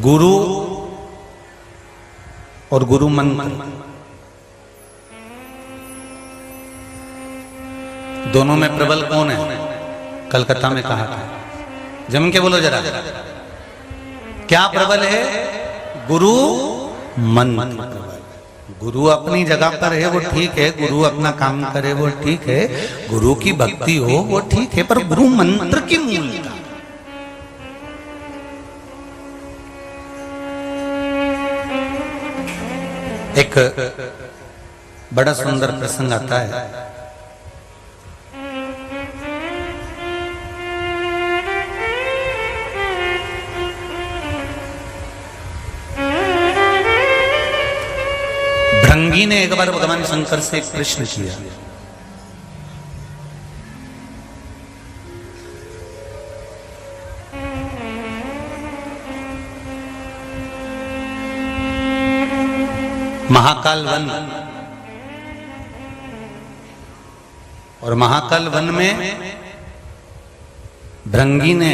गुरु और गुरु मंत्र दोनों में प्रबल कौन है? कलकत्ता में कहा था, जम के बोलो जरा, क्या प्रबल है? गुरु मंत्र प्रबल। गुरु अपनी जगह पर है वो ठीक है, गुरु अपना काम करे वो ठीक है, गुरु की भक्ति हो वो ठीक है, पर गुरु मंत्र की मूलता। एक बड़ा सुंदर प्रसंग आता है। भृंगी ने एक बार भगवान शंकर से एक प्रश्न किया, महाकाल वन, और महाकाल वन में भृंगी ने,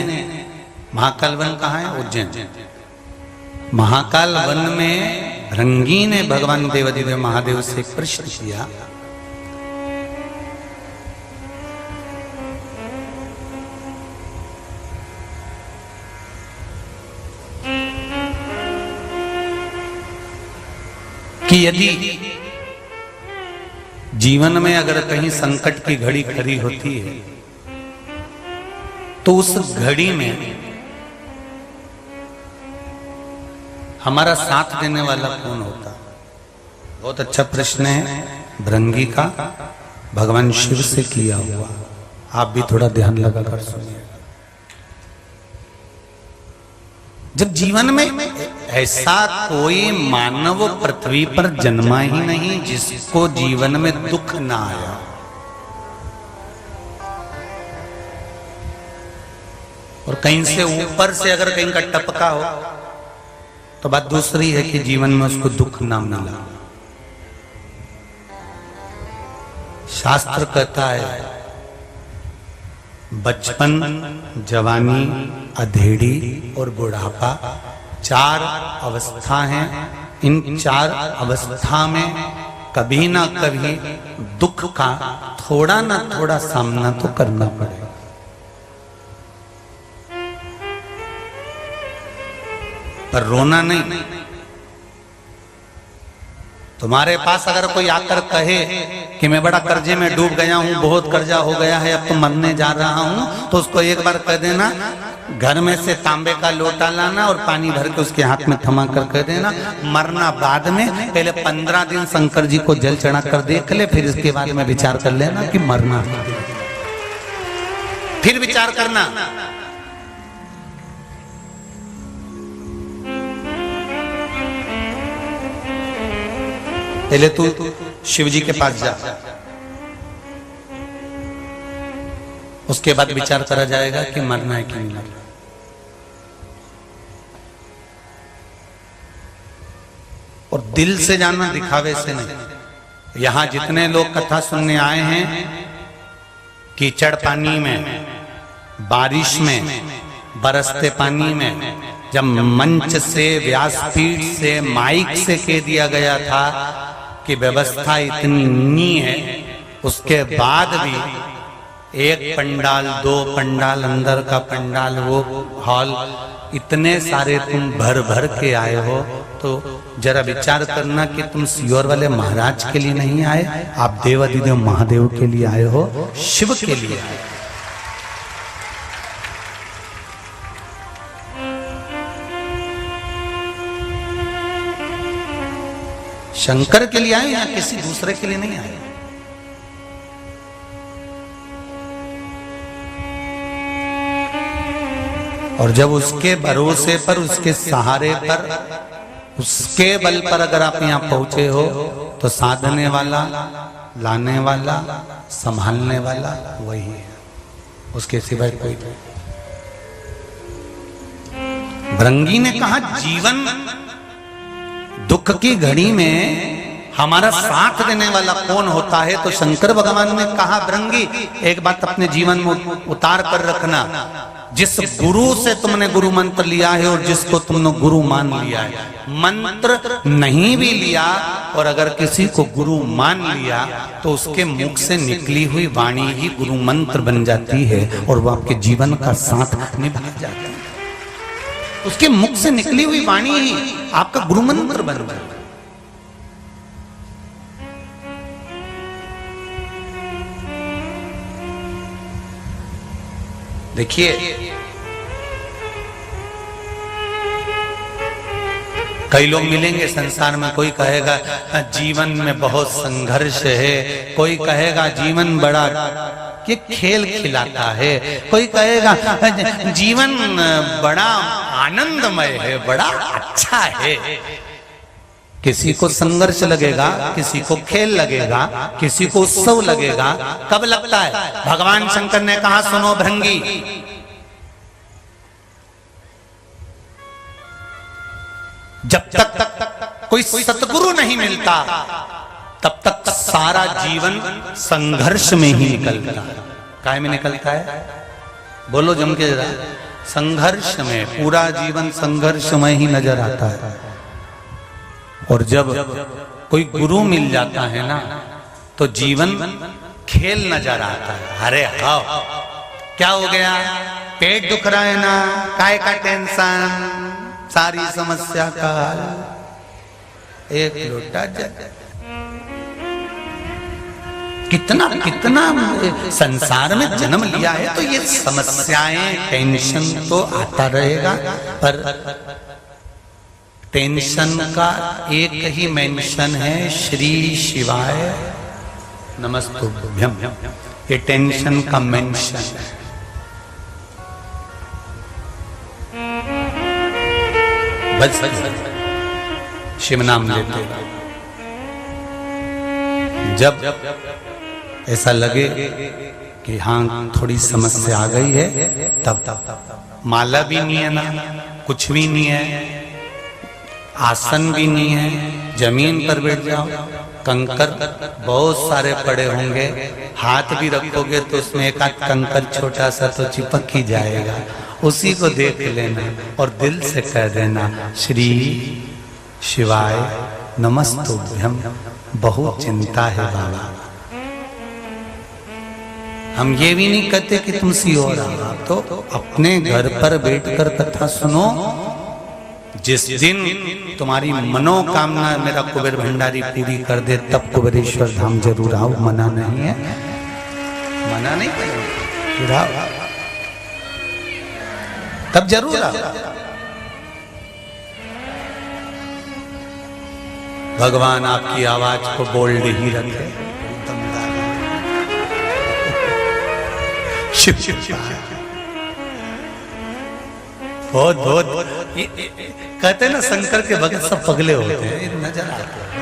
महाकाल वन कहाँ है? उज्जैन। महाकाल वन में भृंगी ने भगवान देवाधिदेव महादेव से एक प्रश्न किया, कि यदि जीवन में अगर कहीं संकट की घड़ी खड़ी होती है तो उस घड़ी में हमारा साथ देने वाला कौन होता? बहुत अच्छा प्रश्न है भृंगी का, भगवान शिव से किया हुआ। आप भी थोड़ा ध्यान लगाकर सुनिए। जब जीवन में ऐसा कोई मानव पृथ्वी पर जन्मा ही नहीं जिसको जीवन में दुख ना आया, और कहीं से ऊपर से अगर कहीं का टपका हो तो बात दूसरी है कि जीवन में उसको दुख ना मिला। शास्त्र कहता है बचपन, जवानी, अधेड़ी और बुढ़ापा चार अवस्था हैं। इन चार अवस्था में कभी ना कभी दुख का थोड़ा ना थोड़ा सामना तो करना पड़ेगा। पर रोना नहीं। तुम्हारे पास अगर कोई आकर कहे कि मैं बड़ा कर्जे में डूब गया हूं, बहुत कर्जा हो गया है, अब तो मरने जा रहा हूं, तो उसको एक बार कह देना, घर में से तांबे का लोटा लाना और पानी भर के उसके हाथ में थमा कर कह देना, मरना बाद में, पहले 15 दिन शंकर जी को जल चढ़ा कर देख ले, फिर इसके बारे में विचार कर लेना कि मरना, फिर विचार करना। पहले तू शिव जी के पास जा, उसके बाद विचार करा जाएगा कि मरना है कि नहीं मरना। और दिल से जाना, दिखावे से नहीं। यहां जितने लोग कथा सुनने आए हैं, कीचड़ पानी में, बारिश में, बरसते पानी में, जब मंच से, व्यासपीठ से, माइक से कह दिया गया था कि व्यवस्था इतनी नी है, उसके बाद भी एक पंडाल, 2 पंडाल, अंदर का पंडाल, वो हॉल, इतने सारे तुम भर भर के आए हो, तो जरा विचार करना कि तुम सियोर वाले महाराज के लिए नहीं आए, आप देवाधिदेव महादेव के लिए आए हो, शिव के लिए आए। शंकर के लिए आए या किसी दूसरे के लिए नहीं आए। और जब उसके भरोसे पर, उसके सहारे पर, उसके बल पर अगर आप यहां पहुंचे हो, तो साधने वाला, लाने वाला, संभालने वाला वही है, उसके सिवाय कोई नहीं। भृंगी ने कहा जीवन दुख की घड़ी में हमारा साथ देने वाला कौन होता है? तो शंकर भगवान ने कहा भृंगी, एक बात अपने जीवन में उतार कर रखना, जिस गुरु से तुमने गुरु मंत्र लिया है और जिसको तुमने गुरु मान लिया है, मंत्र नहीं भी लिया और अगर किसी को गुरु मान लिया तो उसके मुख से निकली हुई वाणी ही गुरु मंत्र बन जाती है और वो आपके जीवन का साथ निभा जाता है। उसके मुख से निकली हुई वाणी ही आपका गुरु मंत्र बन जाता है। देखिए, कई लोग मिलेंगे संसार में, कोई कहेगा जीवन में बहुत संघर्ष है, कोई कहेगा जीवन बड़ा ये खेल खिलाता है, कोई कहेगा जीवन बड़ा आनंदमय है, बड़ा अच्छा है। किसी को संघर्ष लगेगा, किसी को खेल लगेगा, किसी को उत्सव लगेगा। कब लगता है? भगवान शंकर ने कहा सुनो भृंगी, जब तक कोई सतगुरु नहीं मिलता तब तक सारा जीवन संघर्ष में ही निकलता है। काय में निकलता है? बोलो जम के जरा। संघर्ष में, पूरा जीवन संघर्ष में ही नजर आता है। और जब कोई गुरु मिल जाता है ना तो जीवन खेल नजर आता है। अरे हाँ, क्या हो गया? पेट दुख रहा है ना, काय का टेंशन, सारी समस्या का एक लोटा जल। कितना कितना संसार में जन्म लिया है तो ये समस्याएं, टेंशन तो आता रहेगा, पर टेंशन का एक ही मेंशन है, श्री शिवाय नमस्तुभ्यम। ये टेंशन का मेंशन है। बस शिव नाम लेते जब ऐसा लगे कि हाँ थोड़ी समस्या आ गई है, तब माला भी नहीं है ना, कुछ भी नहीं है, आसन भी नहीं है, जमीन पर बैठ जाओ, कंकर बहुत सारे पड़े होंगे, हाथ भी रखोगे तो उसमें एक आध कंकर छोटा सा तो चिपक ही जाएगा, उसी को देख लेना और दिल से कह देना श्री शिवाय नमस्तुभ्यम। बहुत चिंता है बाबा। हम ये भी नहीं कहते कि तुम सी हो रहा, तो अपने घर पर बैठकर कथा सुनो। जिस दिन तुम्हारी मनोकामना मेरा कुबेर भंडारी पूरी कर दे तब कुबेरेश्वर धाम जरूर आओ। मना नहीं है, मना नहीं करेंगे, तब जरूर आओ। भगवान आपकी आवाज को बोल्ड ही रखे। शिव शिव शिव बहुत बहुत कहते हैं ना, शंकर के भक्त सब पगले होते हैं, नजर आते हैं,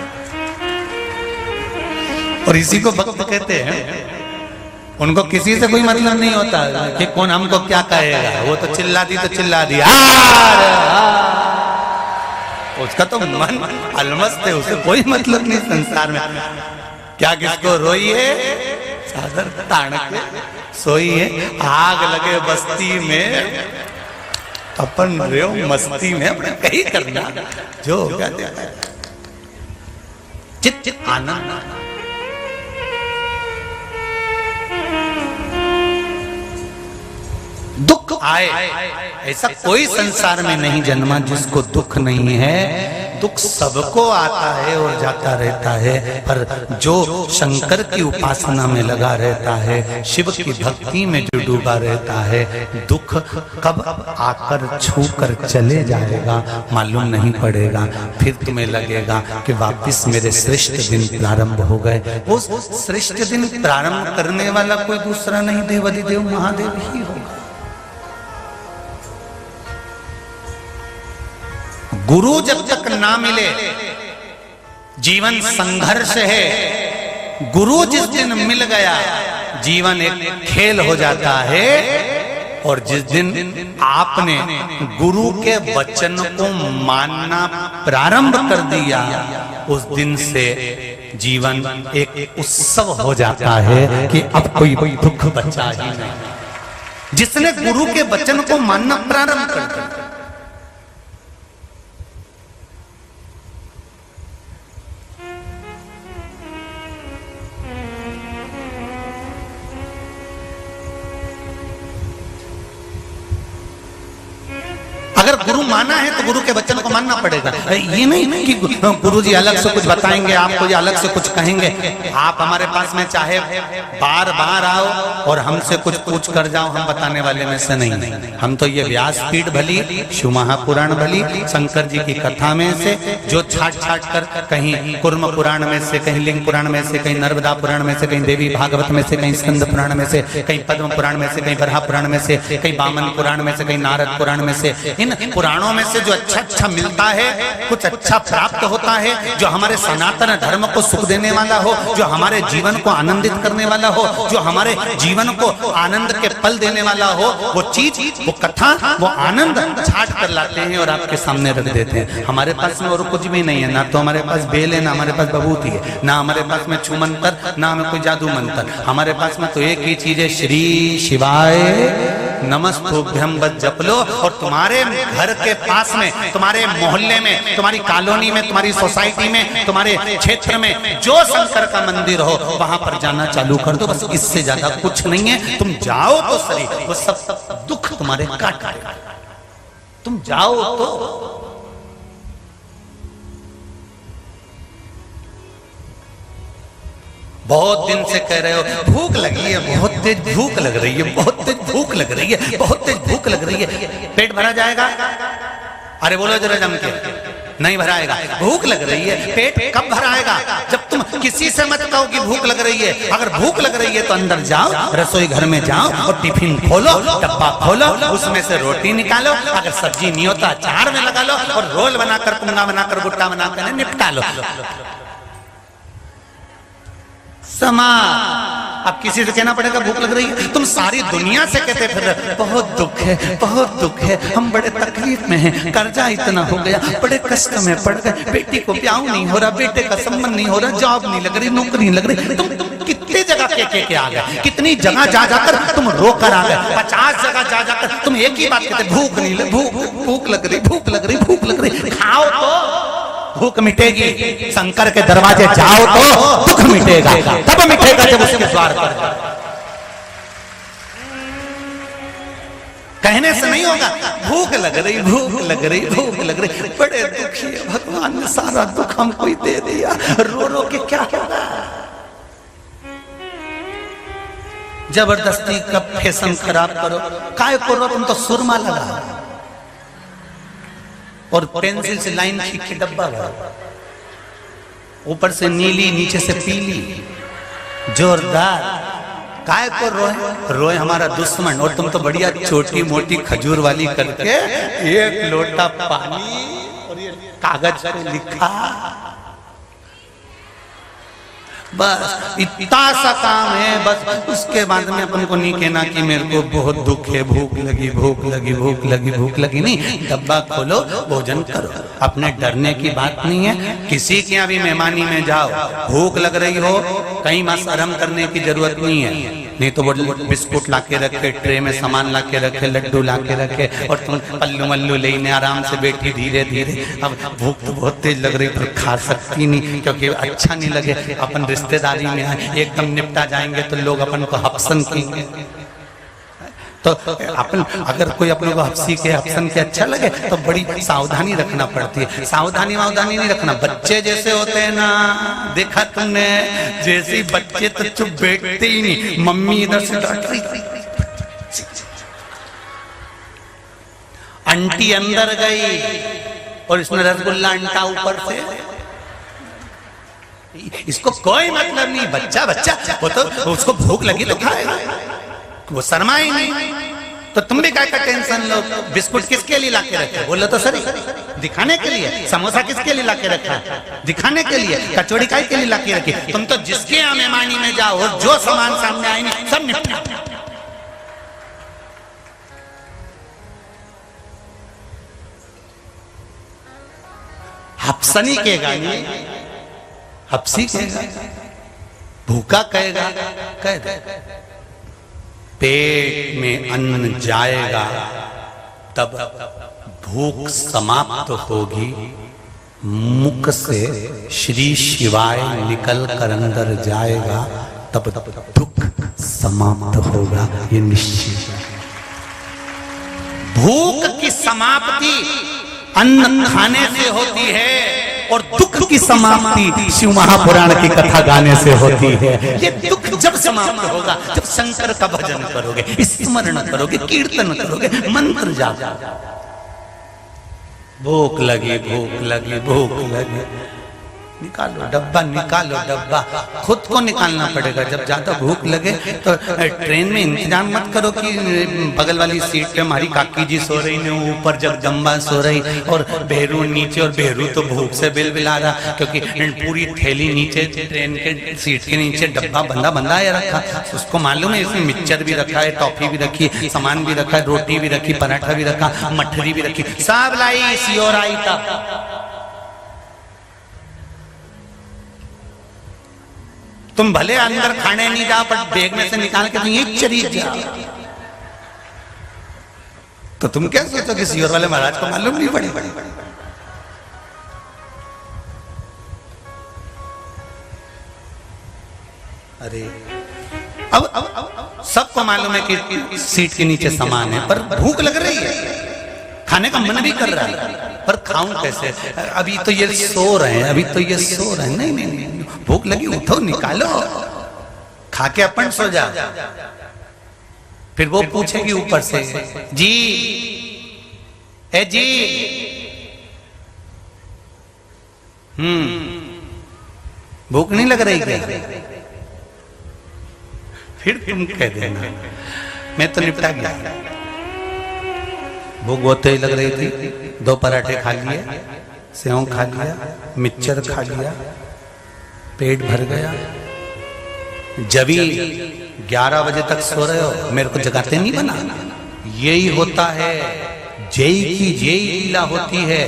और इसी को भक्त कहते हैं। उनको किसी से कोई मतलब नहीं होता कि कौन हमको क्या कहेगा, वो तो चिल्ला दी तो चिल्ला दी, उसका तो मन अलमस्त है, उसे कोई मतलब नहीं संसार में। क्या किसको रोई है, चादर तान के सोई है, आग लगे बस्ती में अपन रहो मस्ती में, अपने कहीं करना जो कहते हैं चित चित आनंद। दुख आए ऐसा कोई संसार में नहीं जन्मा जिसको दुख नहीं है। दुख सबको आता है और जाता रहता है, पर जो शंकर की उपासना में लगा रहता है, शिव की भक्ति में जो डूबा रहता है, दुख कब आकर छू कर चले जाएगा मालूम नहीं पड़ेगा। फिर तुम्हें लगेगा कि वापिस मेरे श्रेष्ठ दिन प्रारंभ हो गए। वो श्रेष्ठ दिन प्रारंभ करने वाला कोई दूसरा नहीं, देवाधिदेव महादेव ही होगा। गुरु जब तक ना मिले जीवन संघर्ष है। गुरु जिस दिन मिल गया जीवन एक खेल हो जाता है। और जिस दिन आपने गुरु के वचन को मानना प्रारंभ कर दिया, उस दिन से जीवन एक उत्सव हो जाता है कि अब कोई दुख बचा ही नहीं। जिसने गुरु के वचन को मानना प्रारंभ कर दिया। अगर गुरु माना है तो गुरु के वचन को मानना पड़ेगा। ये नहीं कि गुरु जी अलग से कुछ बताएंगे आपको या अलग से कुछ कहेंगे। आप हमारे पास में चाहे बार बार आओ और हमसे कुछ पूछ कर जाओ, हम बताने वाले में से नहीं। हम तो ये व्यासपीठ भली, शिव महापुराण भली, शंकर जी की कथा में से जो छाट छाट कर कहीं कुर्म पुराण में से, कहीं लिंग पुराण में से, कहीं नर्मदा पुराण में से, कहीं देवी भागवत में से, कहीं स्कंद पुराण में से, कहीं पद्म पुराण में से, कहीं बरहा पुराण में से, कहीं वामन पुराण में से, कहीं नारद पुराण में से, इन पुराणों में से जो अच्छा अच्छा मिलता है, कुछ अच्छा प्राप्त होता है, जो हमारे सनातन धर्म को सुख देने वाला हो, जो हमारे जीवन को आनंदित करने वाला हो, जो हमारे जीवन को आनंद के पल देने वाला हो, वो चीज, वो कथा, वो आनंद छाट कर लाते हैं और आपके सामने रख देते हैं। हमारे पास में और कुछ भी नहीं है, ना तो हमारे पास बेल है, ना हमारे पास बबूती है, ना हमारे पास में छू मंत्र, ना हमें कोई जादू मंत्र। हमारे पास में तो एक ही चीज है, श्री शिवाय नमस्तुभ्यम बस जप लो। और तुम्हारे घर के पास में, तुम्हारे मोहल्ले में, तुम्हारी कॉलोनी में, तुम्हारी सोसाइटी में, तुम्हारे क्षेत्र में जो शंकर का मंदिर हो, वहां पर जाना चालू कर दो। बस इससे ज्यादा कुछ नहीं है। तुम जाओ तो सही, वो सब दुख तुम्हारे काट आएगा। तुम जाओ तो बहुत दिन से कह रहे हो भूख लगी है, बहुत तेज भूख लग रही है, बहुत तेज भूख लग रही है, बहुत तेज भूख लग रही है। पेट भरा जाएगा? अरे बोलो जरा जम के, नहीं भराएगा। भूख लग रही है, पेट कब भराएगा? जब तुम किसी से मत कहो कि भूख लग रही है। अगर भूख लग रही है तो अंदर जाओ, रसोई घर में जाओ और टिफिन खोलो, डब्बा खोलो, उसमें से रोटी निकालो, अगर सब्जी नहीं होता अचार में लगा लो और रोल बनाकर, पुंगा बनाकर, गुट्टा बनाकर निपटा लो। समा अब किसी से कहना पड़ेगा भूख लग रही है? तुम सारी दुनिया से कहते फिर बहुत दुख है, बहुत दुख है, हम बड़े तकलीफ में हैं, कर्जा इतना हो गया, बड़े कष्ट में पड़ गए, बेटी को ब्याह नहीं हो रहा, बेटे का संबंध नहीं हो रहा, जॉब नहीं लग रही, नौकरी नहीं लग रही। तुम कितनी जगह के आ गए, कितनी जगह जा जाकर तुम रो कर आ गए, 50 जगह जा जाकर तुम एक ही बात कहते, भूख नहीं लग, भूख लग रही, भूख लग रही, भूख लग रही। खाओ तो भूख मिटेगी। शंकर के दरवाजे जाओ तो दुख मिटेगा। तब मिटेगा जब उसके द्वार पर। कहने से नहीं होगा। भूख लग रही, भूख लग रही, भूख लग रही, बड़े दुखी है, भगवान ने सारा दुख हमको ही दे दिया, रो रो के क्या होगा? जबरदस्ती का फैशन खराब करो, काय करो, तुम तो सुरमा लगा और पेंसिल से लाइन खींच के डब्बा भरा, ऊपर से नीली, नीचे से पीली, जोरदार। काय को रोए? रोए हमारा दुश्मन। और तुम तो बढ़िया छोटी मोटी खजूर वाली करके एक लोटा पानी और ये कागज पे लिखा, बस इतना सा काम है। बस उसके बाद में अपन को नहीं कहना कि मेरे को बहुत दुख है, भूख लगी, भूख लगी, भूख लगी, भूख लगी। नहीं, डब्बा खोलो, भोजन करो। अपने डरने की बात नहीं है। किसी के यहाँ भी मेहमानी में जाओ, भूख लग रही हो, कहीं मां शर्म करने की जरूरत नहीं है। नहीं तो वो बिस्कुट लाके रखे, ट्रे में सामान लाके रखे, लड्डू लाके रखे और तुम पल्लू मल्लू लेने आराम से बैठी धीरे धीरे। अब भूख तो बहुत तेज लग रही पर खा सकती नहीं, क्योंकि अच्छा नहीं लगे। अपन रिश्तेदारी में आए, एकदम निपटा जाएंगे तो लोग अपन को हपसन कहेंगे। तो अपन अगर कोई अपने को हपसी के, हपसन के अच्छा लगे तो बड़ी सावधानी रखना पड़ती है। सावधानी वावधानी नहीं रखना। बच्चे जैसे होते हैं ना, देखा तुमने, जैसे बच्चे तो चुप बैठते ही नहीं, मम्मी इधर से डांट रही, आंटी अंदर गई और इसने रसगुल्ला अंटा ऊपर से। इसको कोई मतलब नहीं, बच्चा बच्चा, वो तो उसको भूख लगी तो खाएगा, वो शर्मा ही नहीं। तो तुम भी क्या का टेंशन लो? बिस्कुट किसके लिए लाके रखे? बोलो तो सही, दिखाने के लिए। समोसा किसके लिए लाके रखा है? दिखाने के लिए। कचौड़ी काय के लिए लाके रखी? तुम तो जिसके यहाँ मेहमानी में जाओ, जो सामान सामने आएंगे सब निपटा। हपसनी कहेगा, हपसी कहेगा, भूखा कहेगा, कह दे। पेट में अन्न जाएगा तब भूख समाप्त होगी, मुख से श्री शिवाय निकल कर अंदर जाएगा तब दुख समाप्त होगा, ये निश्चित है। भूख की समाप्ति अन्न खाने से होती है और दुख की समाप्ति शिव महापुराण की कथा गाने से होती है। ये दुख जब समाप्त होगा जब शंकर का भजन करोगे, स्मरण करोगे, कीर्तन करोगे, मंत्र जाप। भूख लगी, भूख लगी, भूख लगी, निकालो डब्बा, निकालो डब्बा। खुद को निकालना पड़ेगा। जब ज्यादा भूख लगे तो ट्रेन में इंतजाम मत करो कि बगल वाली सीट पे हमारी काकी जी सो रही ने, ऊपर जगदम्बा सो रही और भेरू नीचे, और भेरू तो भूख से बिलबिला रहा क्योंकि पूरी थैली नीचे ट्रेन के सीट के नीचे डब्बा बंधा बंधा है रखा। उसको मालूम है इसमें मिक्सचर भी रखा है, टॉफी भी रखी, सामान भी रखा है, रोटी भी रखी, पराठा भी रखा, मठरी भी रखी, सब लाई सियोर आई तब। तुम भले अंदर खाने नहीं जाओ पर बैग में से निकाल के तुम एक चली जाओ तो तुम क्या सोचो कि सियोर वाले महाराज को मालूम नहीं पड़ी। अरे अब सबको मालूम है कि सीट के नीचे सामान है पर भूख लग रही है, खाने का मन भी कर रहा है पर खाऊं कैसे? अभी तो ये सो रहे हैं, अभी तो ये सो रहे हैं। नहीं नहीं नहीं, भूख लगी, उठो, निकालो, खा के अपन सो जा। फिर वो पूछेगी ऊपर से, जी ए जी, भूख नहीं लग रही क्या? फिर तुम कह देना मैं तो निपटा गया, भूख बहुत तेज लग रही थी, 2 पराठे खा लिए, सेव खा लिया, मिक्सचर खा लिया, पेट भर गया। जब 11 बजे तक सो रहे हो, मेरे को जगाते नहीं बना। यही होता है, जय की जय लीला होती है।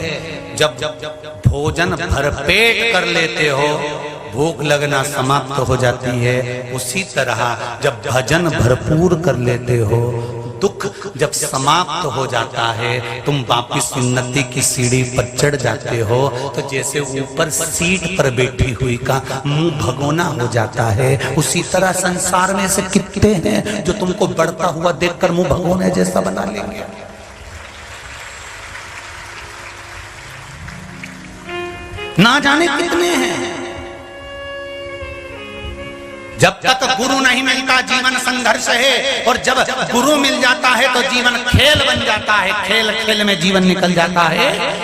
जब भोजन भरपेट कर लेते हो भूख लगना समाप्त हो जाती है। उसी तरह जब भजन भरपूर कर लेते हो, दुख जब समाप्त हो जाता है, तुम वापिस उन्नति की सीढ़ी पर चढ़ जाते हो तो जैसे ऊपर सीट पर बैठी हुई का मुंह भगोना हो जाता है, उसी तरह संसार में से कितने हैं जो तुमको बढ़ता हुआ देखकर मुंह भगोने जैसा बना लेंगे। ना जाने कितने हैं। जब तक गुरु नहीं मिलता जीवन संघर्ष है, और जब गुरु मिल जाता है तो जीवन खेल बन जाता है, खेल खेल में जीवन निकल जाता है।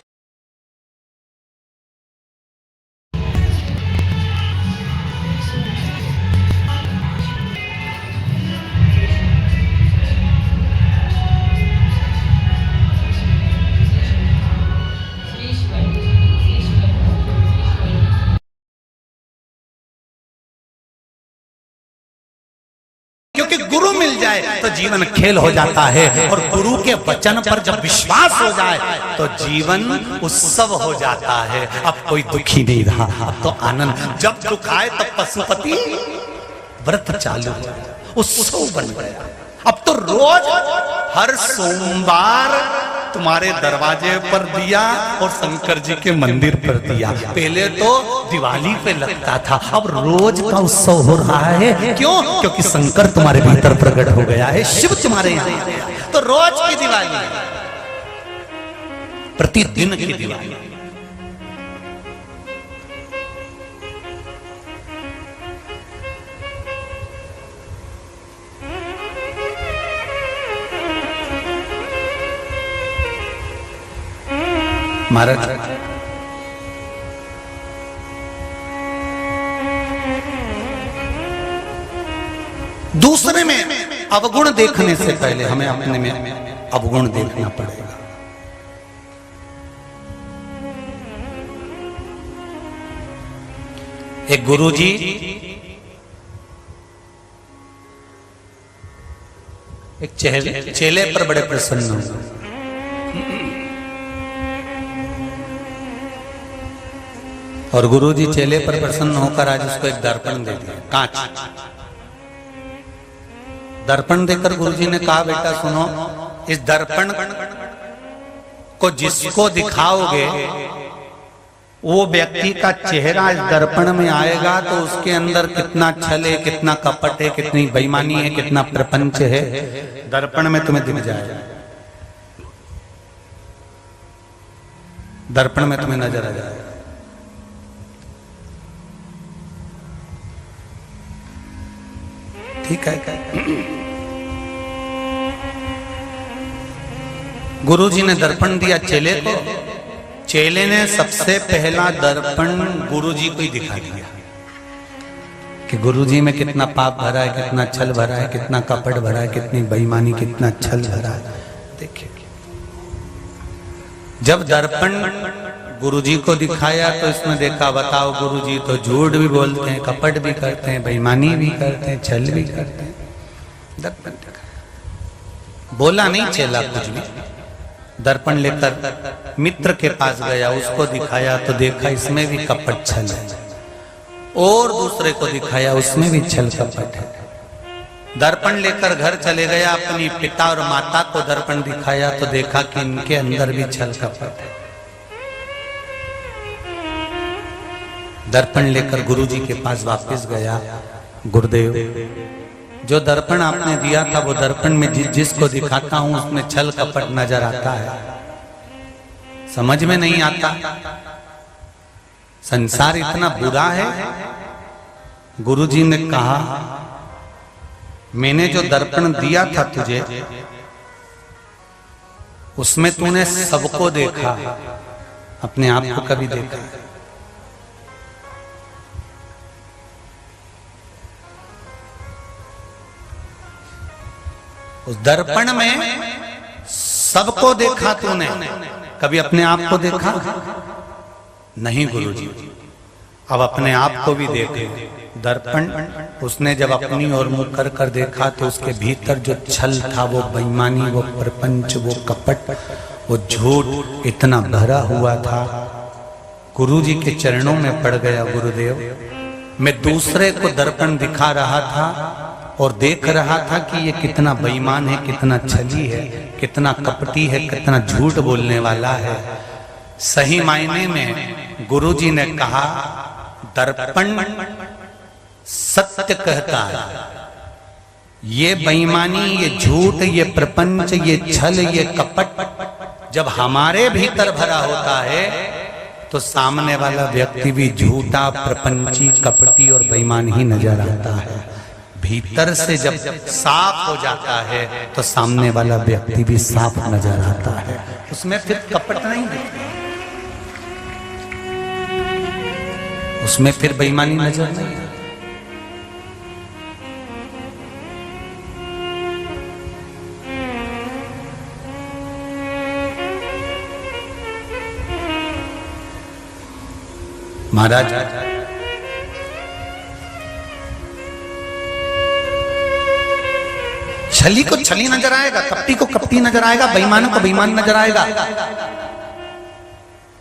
क्योंकि गुरु मिल जाए तो जीवन खेल हो जाता है, और गुरु के वचन पर जब विश्वास हो जाए तो जीवन उत्सव हो जाता है। अब कोई दुखी नहीं रहा, अब तो आनंद। जब दुख आए तब पशुपति व्रत चालू, उत्सव बन गया। अब तो रोज हर सोमवार तुम्हारे दरवाजे पर दिया और शंकर जी के मंदिर पर दिया। पहले तो दिवाली पे लगता था, अब रोज का उत्सव हो रहा है। क्यों? क्योंकि शंकर तुम्हारे भीतर प्रकट हो गया है, शिव तुम्हारे यहाँ। तो रोज की दिवाली, प्रतिदिन की दिवाली। महाराज दूसरे में अवगुण देखने से पहले हमें अपने में अवगुण देखना पड़ेगा। एक गुरुजी एक चेले पर बड़े प्रसन्न हुए। और गुरुजी चेले पर प्रसन्न होकर आज उसको एक दर्पण दे दिया, कांच। दर्पण देकर गुरुजी ने कहा, बेटा सुनो, इस दर्पण को जिसको दिखाओगे वो व्यक्ति का चेहरा इस दर्पण में आएगा तो उसके अंदर कितना छल है, कितना कपट है, कितनी बेईमानी है, कितना प्रपंच है, दर्पण में तुम्हें दिख जाएगा, दर्पण में तुम्हें नजर आ जाएगा। ठीक है। गुरुजी ने दर्पण दिया चेले को, चेले ने सबसे पहला दर्पण गुरुजी को ही दिखा दिया कि गुरुजी में कितना पाप भरा है, कितना छल भरा है, कितना कपट भरा है, कितनी बेईमानी, कितना छल भरा है। देखिए, जब दर्पण गुरुजी को दिखाया तो इसमें देखा, बताओ गुरुजी तो झूठ भी बोलते हैं, कपट भी करते हैं, बेईमानी भी करते हैं, छल भी करते हैं। दर्पण दिखाया, बोला नहीं चेला कुछ भी। दर्पण लेकर मित्र के पास गया, उसको दिखाया तो देखा इसमें भी कपट छल है, और दूसरे को दिखाया उसमें भी छल कपट है। दर्पण लेकर घर चले गया, अपनी पिता और माता को दर्पण दिखाया तो देखा कि इनके अंदर भी छल कपट है। दर्पण लेकर गुरुजी के पास वापस गया, गुरुदेव जो दर्पण आपने दिया था वो दर्पण में जिसको दिखाता हूं उसमें छल कपट नजर आता है, समझ में नहीं आता, संसार इतना बुरा है। गुरुजी ने कहा, मैंने जो दर्पण दिया था तुझे उसमें तूने सबको देखा, अपने आप को कभी देखा? उस दर्पण में सबको देखा तूने, कभी अपने आप को देखा? नहीं गुरुजी, अब अपने आप को भी देखे। दर्पण उसने जब अपनी ओर मुंह कर कर देखा तो उसके भीतर जो छल था, वो बेईमानी, वो प्रपंच, वो कपट, वो झूठ इतना भरा हुआ था। गुरुजी के चरणों में पड़ गया, गुरुदेव मैं दूसरे को दर्पण दिखा रहा था और देख रहा था कि ये कितना बेईमान है, कितना छली है, कितना कपटी है, कितना झूठ बोलने वाला है। सही मायने में गुरुजी ने कहा, दर्पण सत्य कहता है, ये बेईमानी, ये झूठ, ये प्रपंच, ये छल, ये कपट जब हमारे भीतर भरा होता है तो सामने वाला व्यक्ति भी झूठा, प्रपंची, कपटी और बेईमान ही नजर आता है। भीतर से जब साफ हो जाता है तो सामने वाला व्यक्ति भी साफ नजर आता है, उसमें फिर कपट नहीं दिखता, उसमें फिर बेईमानी नजर नहीं आती। महाराज छली को छली नजर आएगा, कपटी को कपटी नजर आएगा, बेईमान को बेईमान नजर आएगा।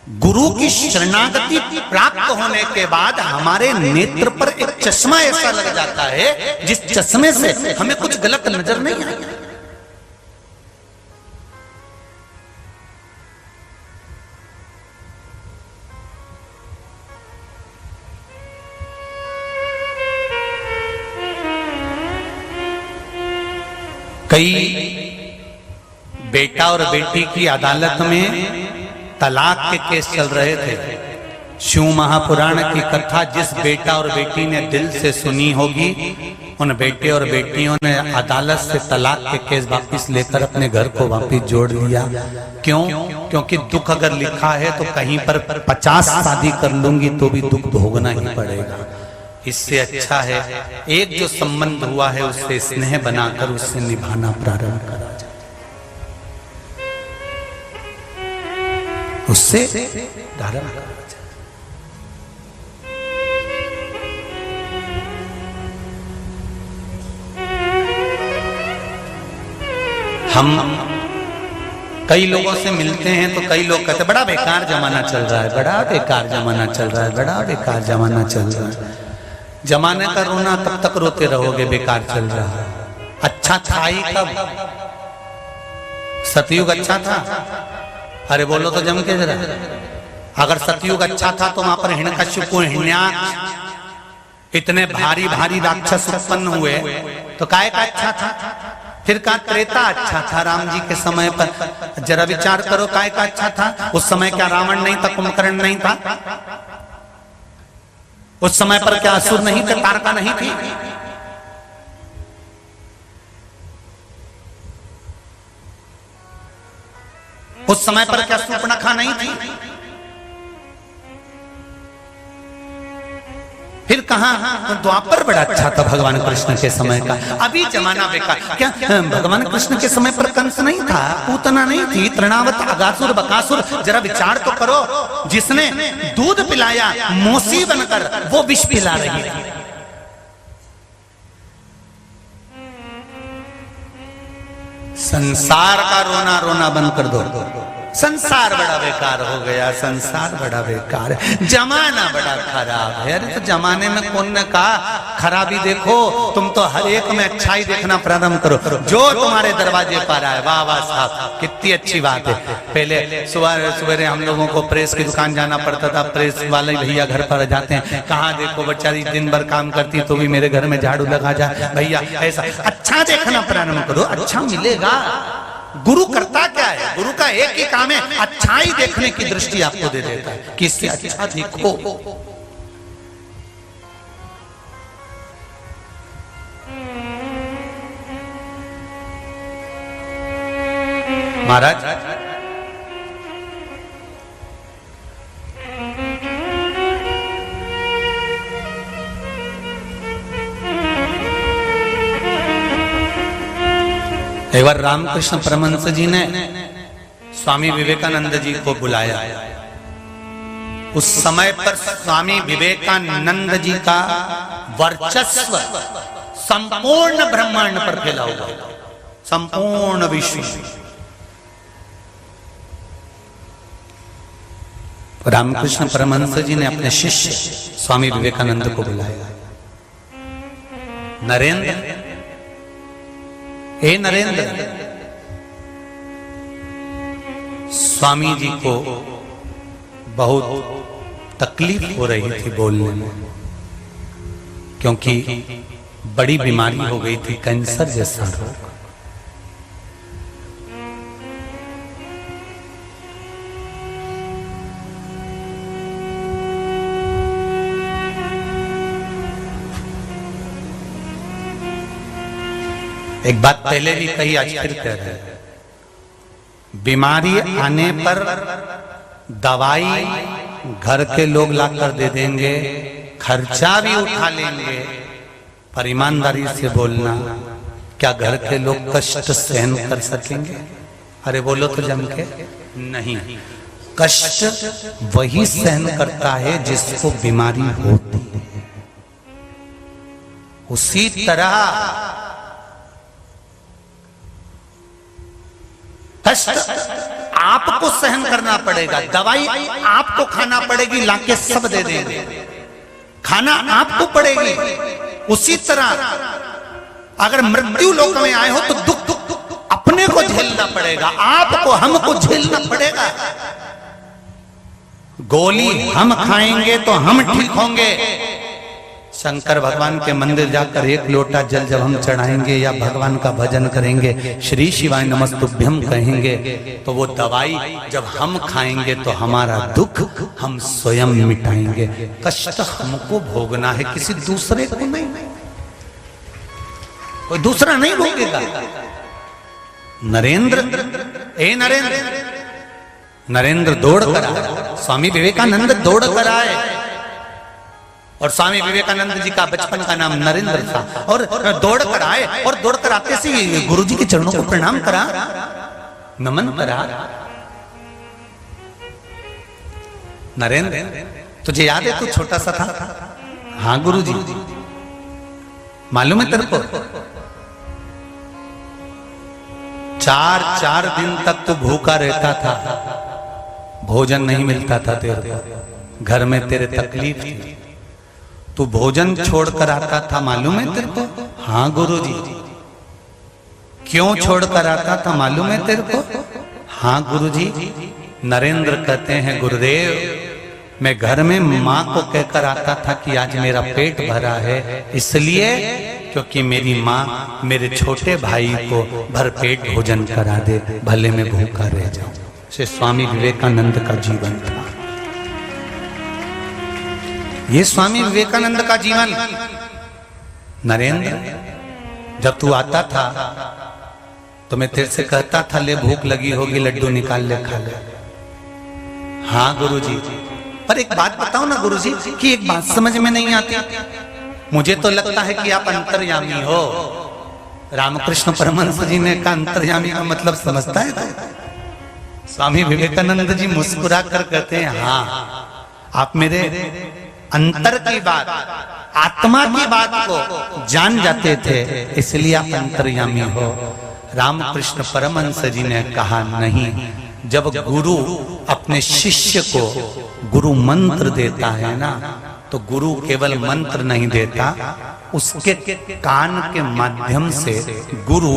गुरु की शरणागति प्राप्त होने के बाद हमारे नेत्र पर एक चश्मा ऐसा लग जाता है जिस चश्मे से हमें कुछ गलत नजर नहीं आएगा। कई बेटा और बेटी की अदालत में तलाक के केस चल रहे थे। शिव महापुराण की कथा जिस बेटा और बेटी ने दिल से सुनी होगी, उन बेटे और बेटियों ने अदालत से तलाक के केस वापस लेकर अपने घर को वापस जोड़ लिया। क्यों? क्योंकि दुख अगर लिखा है तो कहीं पर 50 शादी कर लूंगी तो भी दुख भोगना ही पड़ेगा। इससे अच्छा है एक जो संबंध हुआ है उससे स्नेह बनाकर उससे निभाना प्रारंभ करा जाए, उससे धारण करा जाए। हम कई लोगों से मिलते हैं तो कई लोग कहते हैं बड़ा बेकार जमाना चल रहा है, बड़ा बेकार जमाना चल रहा है, बड़ा बेकार जमाना चल रहा है। जमाने का रोना तब तक रोते रहोगे, बेकार चल रहा है। अच्छा था ही कब? सतयुग अच्छा था? अरे बोलो तो जम के जरा। अगर सतयुग अच्छा था तो वहां पर हिरण्यकश्यप हिरण्याक्ष इतने भारी भारी राक्षस उत्पन्न हुए, तो काय का अच्छा था? फिर कहा त्रेता अच्छा था राम जी के समय पर। जरा विचार करो, काय का अच्छा था? उस समय क्या रावण नहीं था, कुंभकर्ण नहीं था? उस समय पर क्या असुर नहीं थे, तारका नहीं थी? उस समय पर क्या शूर्पणखा नहीं थी? फिर कहा द्वापर बड़ा अच्छा था भगवान कृष्ण के समय का। अभी जमाना बेकार। क्या भगवान कृष्ण के समय पर कंस नहीं था, पूतना नहीं थी, तृणावत, अगासुर, बकासुर? जरा विचार तो करो। जिसने दूध पिलाया मौसी बनकर, वो विष पिला रही थी। संसार का रोना रोना बंद कर दो। संसार बड़ा बेकार हो गया, संसार बड़ा बेकार है, जमाना बड़ा खराब है। अरे तो जमाने में कौन ने कहा खराबी देखो? तुम तो हर एक में अच्छाई देखना प्रारंभ करो। जो तुम्हारे दरवाजे पर आए, वाह वाह साहब, कितनी अच्छी बात है। पहले सुबह सवेरे हम लोगों को प्रेस की दुकान जाना पड़ता था। प्रेस वाले भैया घर पर जाते हैं, कहाँ देखो बेचारी दिन भर काम करती तो भी मेरे घर में झाड़ू लगा जाए भैया। ऐसा अच्छा देखना प्रारंभ करो, अच्छा मिलेगा। गुरु करता क्या है? गुरु का एक ही काम है, अच्छाई देखने की दृष्टि आपको दे देता है कि इससे अच्छा देखो। महाराज एक बार रामकृष्ण परमहंस जी ने स्वामी विवेकानंद जी को बुलाया। उस समय पर स्वामी विवेकानंद जी का वर्चस्व संपूर्ण ब्रह्मांड पर फैला हुआ, संपूर्ण विश्व। रामकृष्ण परमहंस जी ने अपने शिष्य स्वामी विवेकानंद को बुलाया। नरेंद्र, हे नरेंद्र, स्वामी जी को बहुत तकलीफ हो रही थी बोलने में, क्योंकि बड़ी बीमारी हो गई थी, कैंसर जैसा रोग। एक बात पहले भी कही, आज फिर कह रहे हैं, बीमारी आने पर दवाई घर के लोग लाकर दे देंगे, खर्चा भी उठा लेंगे, पर ईमानदारी से बोलना, क्या घर के लोग कष्ट सहन कर सकेंगे? अरे बोलो तो जम के नहीं। कष्ट वही सहन करता है जिसको बीमारी होती है। उसी तरह कष्ट आपको सहन करना पड़ेगा, दवाई आपको खाना पड़ेगी, लाके सब दे देंगे, खाना आपको पड़ेगी। उसी तरह अगर मृत्यु लोक में आए हो तो दुख अपने को झेलना पड़ेगा, आपको हमको झेलना पड़ेगा। गोली हम खाएंगे तो हम ठीक होंगे। शंकर भगवान के मंदिर जाकर एक लोटा जल जब हम चढ़ाएंगे या भगवान का भजन करेंगे, श्री शिवाय नमस्तुभ्यम कहेंगे, तो वो दवाई जब हम खाएंगे तो हमारा दुख हम स्वयं मिटाएंगे। कष्ट हमको भोगना है, किसी दूसरे को नहीं, कोई दूसरा नहीं भोगेगा। नरेंद्र, ए नरेंद्र, नरेंद्र दौड़ कर आए, स्वामी विवेकानंद दौड़ कर आए। और स्वामी विवेकानंद जी का बचपन का नाम नरेंद्र था। और दौड़ कर आए, और दौड़ कर आते से गुरु जी के चरणों को प्रणाम करा, नमन करा। नरेंद्र, तुझे याद है तू छोटा सा था? हाँ गुरु जी, मालूम है तेरे को? 4 दिन तक तू भूखा रहता था, भोजन नहीं मिलता था तेरे को, घर में तेरे तकलीफ थी, तू भोजन छोड़कर आता था, मालूम है तेरे को? हाँ गुरुजी। क्यों छोड़कर आता था मालूम है तेरे को? हाँ गुरुजी। नरेंद्र कहते हैं गुरुदेव मैं घर में माँ को कहकर आता था कि आज मेरा पेट भरा है, इसलिए क्योंकि मेरी माँ मेरे छोटे भाई को भरपेट भोजन करा दे, भले में भूखा रह जाऊं। से स्वामी विवेकानंद का जीवन था। ये स्वामी विवेकानंद का जीवन। नरेंद्र जब तू आता था तो मैं तेरे से कहता था ले भूख लगी होगी लड्डू निकाल ले खा ले। हाँ गुरुजी। पर एक बात बताओ ना गुरुजी कि एक बात समझ में नहीं आती। मुझे तो लगता है कि आप अंतर्यामी हो। रामकृष्ण परमहंस जी ने कहा अंतर्यामी का मतलब समझता है तो? स्वामी विवेकानंद जी मुस्कुरा कर कहते हैं हाँ आप मेरे अंतर की बात, आत्मा की बात को जान जाते थे, इसलिए आप अंतर्यामी हो। रामकृष्ण परमहंस जी ने कहा नहीं, जब गुरु अपने शिष्य को गुरु मंत्र देता है ना, तो गुरु केवल मंत्र नहीं देता, उसके कान के माध्यम से गुरु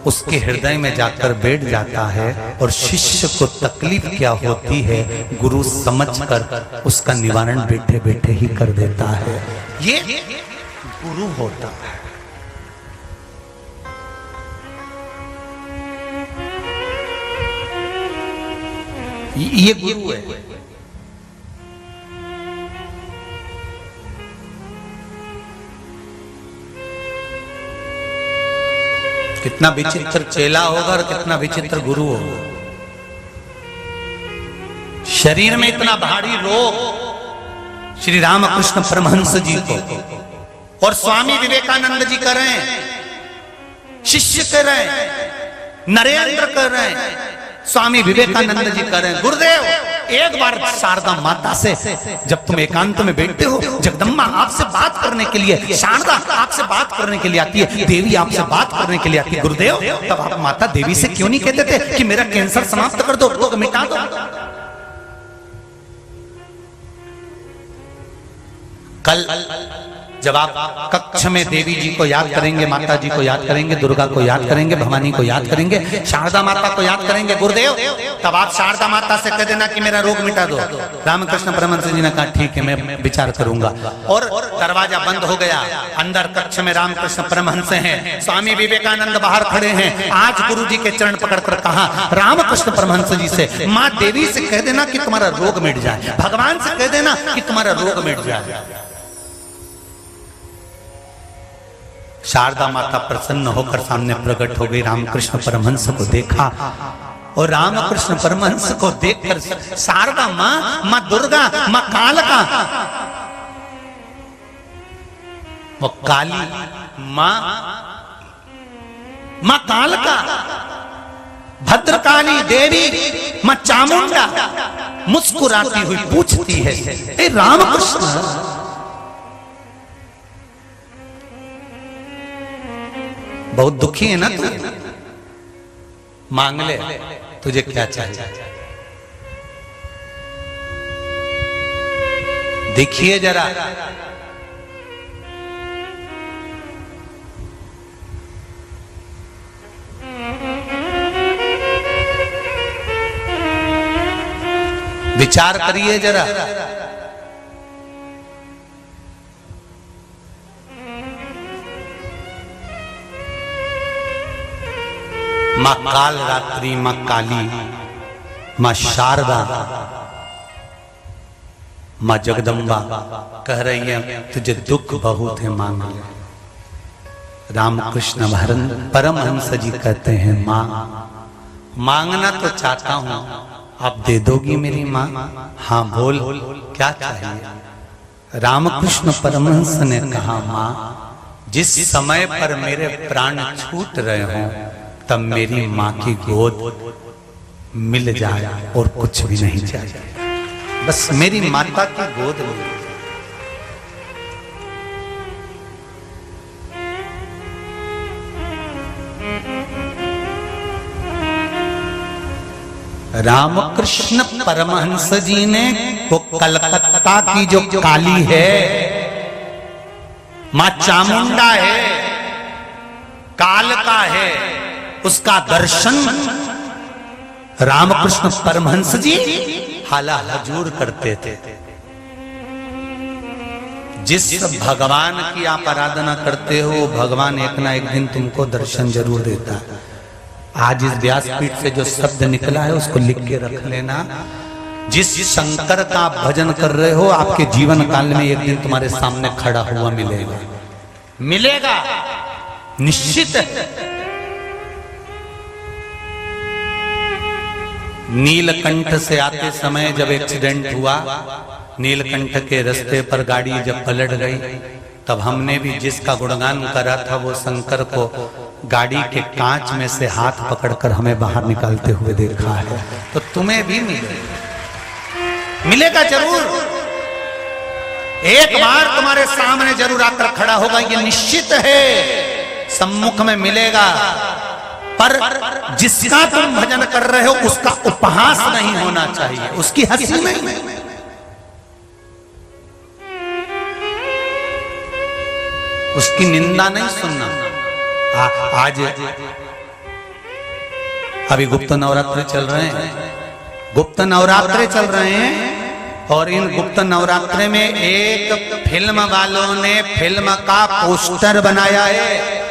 उसके हृदय में जाकर बैठ जाता है और शिष्य को तकलीफ क्या होती है गुरु समझकर उसका निवारण बैठे बैठे ही कर देता है। ये गुरु होता है। ये गुरु है। कितना विचित्र चेला होगा और कितना विचित्र गुरु होगा। शरीर में इतना भारी रोग श्री रामकृष्ण परमहंस जी को, और स्वामी विवेकानंद जी कर रहे हैं, शिष्य कर रहे हैं, नरेंद्र कर रहे हैं, स्वामी विवेकानंद जी कर रहे हैं। गुरुदेव एक बार शारदा माता से जब तुम एकांत में बैठते हो, जगदम्बा आपसे बात करने के लिए, शारदा आपसे बात करने के लिए आती है, देवी आपसे बात करने के लिए आती है, गुरुदेव तब आप माता देवी से क्यों नहीं कहते थे कि मेरा कैंसर समाप्त कर दो, रोग मिटा दो? कल जब आप कक्ष में देवी जी को याद करेंगे, माता जी को याद करेंगे, दुर्गा को याद करेंगे, भवानी को याद करेंगे, शारदा माता को याद करेंगे गुरुदेव, तब आप शारदा माता से कह देना कि मेरा रोग मिटा दो। रामकृष्ण परमहंस जी ने कहा ठीक है मैं विचार करूंगा। और दरवाजा बंद हो गया। अंदर कक्ष में रामकृष्ण परमहंस हैं, स्वामी विवेकानंद बाहर खड़े हैं। आज गुरु जी के चरण पकड़कर कहा रामकृष्ण परमहंस जी से, माँ देवी से कह देना कि तुम्हारा रोग मिट जाए, भगवान से कह देना कि तुम्हारा रोग मिट जाए। शारदा माता प्रसन्न होकर सामने प्रकट हो गई। रामकृष्ण परमहंस को देखा और रामकृष्ण परमहंस को देखकर शारदा माँ, माँ दुर्गा, माँ कालका, वो काली माँ, माँ कालका, भद्रकाली देवी, माँ चामुंडा मुस्कुराती हुई पूछती है, ए रामकृष्ण बहुत दुखी है ना तू, मांग ले तुझे क्या चाहिए। देखिए जरा विचार करिए जरा। माँ काल रात्रि, माँ काली, माँ शारदा, माँ जगदम्बा कह रही है तुझे दुख बहुत है, मांग ले। रामकृष्ण परमहंस जी कहते हैं माँ मांगना तो चाहता हूं, आप दे दोगी मेरी माँ? हाँ बोल क्या चाहिए? रामकृष्ण परमहंस ने कहा माँ जिस समय पर मेरे प्राण छूट रहे हों तब मेरी माँ की गोद मिल जाए और कुछ भी नहीं चाहिए, बस मेरी माता की गोद मिल जाए। रामकृष्ण परमहंस जी ने वो कलकत्ता की जो काली है, मां चामुंडा है, कालका है, उसका दर्शन रामकृष्ण परमहंस जी हाला हजूर करते थे। जिस भगवान की आप आराधना करते हो, भगवान एक ना एक दिन तुमको दर्शन जरूर देता है। आज इस व्यासपीठ से जो शब्द निकला है उसको लिख के रख लेना। जिस शंकर का आप भजन कर रहे हो, आपके जीवन काल में एक दिन तुम्हारे सामने खड़ा हुआ मिलेगा, मिलेगा, निश्चित है। नीलकंठ से आते समय जब एक्सीडेंट हुआ, नीलकंठ के रास्ते पर गाड़ी जब पलट गई, तब हमने भी जिसका गुणगान करा था वो शंकर को गाड़ी के कांच में से हाथ पकड़कर हमें बाहर निकालते हुए देखा है। तो तुम्हें भी मिलेगा जरूर, एक बार तुम्हारे सामने जरूर आकर खड़ा होगा, ये निश्चित है, सम्मुख में मिलेगा। पर जिसका तुम भजन कर रहे हो उसका उपहास नहीं होना चाहिए, उसकी हंसी में, उसकी निंदा नहीं सुनना। आज अभी गुप्त नवरात्रे चल रहे हैं, गुप्त नवरात्रे चल रहे हैं, और इन गुप्त नवरात्रे में एक फिल्म वालों ने फिल्म का पोस्टर बनाया है।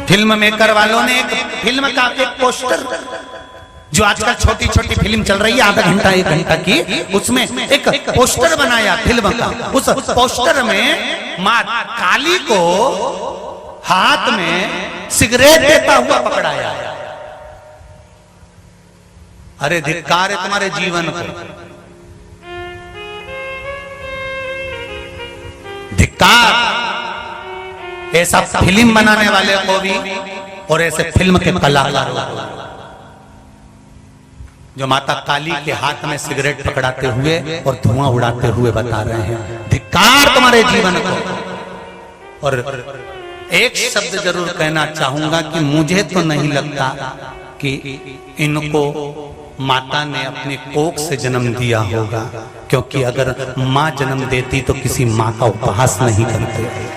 फिल्म मेकर वालों ने एक फिल्म का एक पोस्टर, जो आजकल छोटी छोटी फिल्म चल रही है आधा घंटा एक घंटा की, उसमें एक पोस्टर बनाया फिल्म का। उस पोस्टर में मां काली को हाथ में सिगरेट देता हुआ पकड़ाया। अरे धिक्कार है तुम्हारे जीवन को, धिक्कार ऐसा फिल्म बनाने वाले को भी और ऐसे फिल्म के कलाकारों को, जो माता काली के हाथ में सिगरेट पकड़ाते हुए और धुआं उड़ाते हुए बता रहे हैं, धिक्कार तुम्हारे जीवन को। और एक शब्द जरूर कहना चाहूंगा कि मुझे तो नहीं लगता कि इनको माता ने अपनी कोख से जन्म दिया होगा, क्योंकि अगर मां जन्म देती तो किसी मां का उपहास नहीं करते।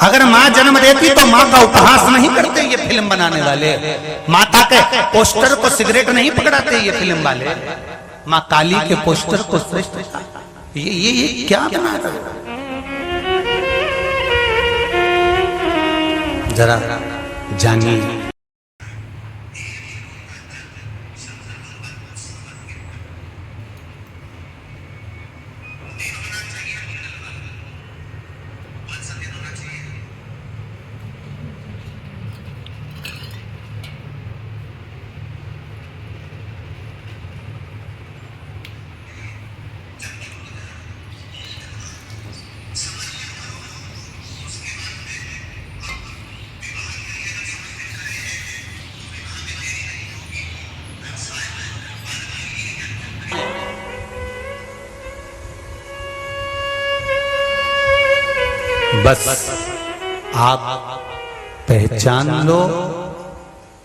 अगर मां जन्म देती तो मां का उपहास नहीं करते ये फिल्म बनाने वाले, माता के पोस्टर को सिगरेट नहीं पकड़ाते ये फिल्म वाले, मां काली के पोस्टर को श्रेष्ठ, ये क्या बना रहे? जरा जानिए। बस आप पहचान लो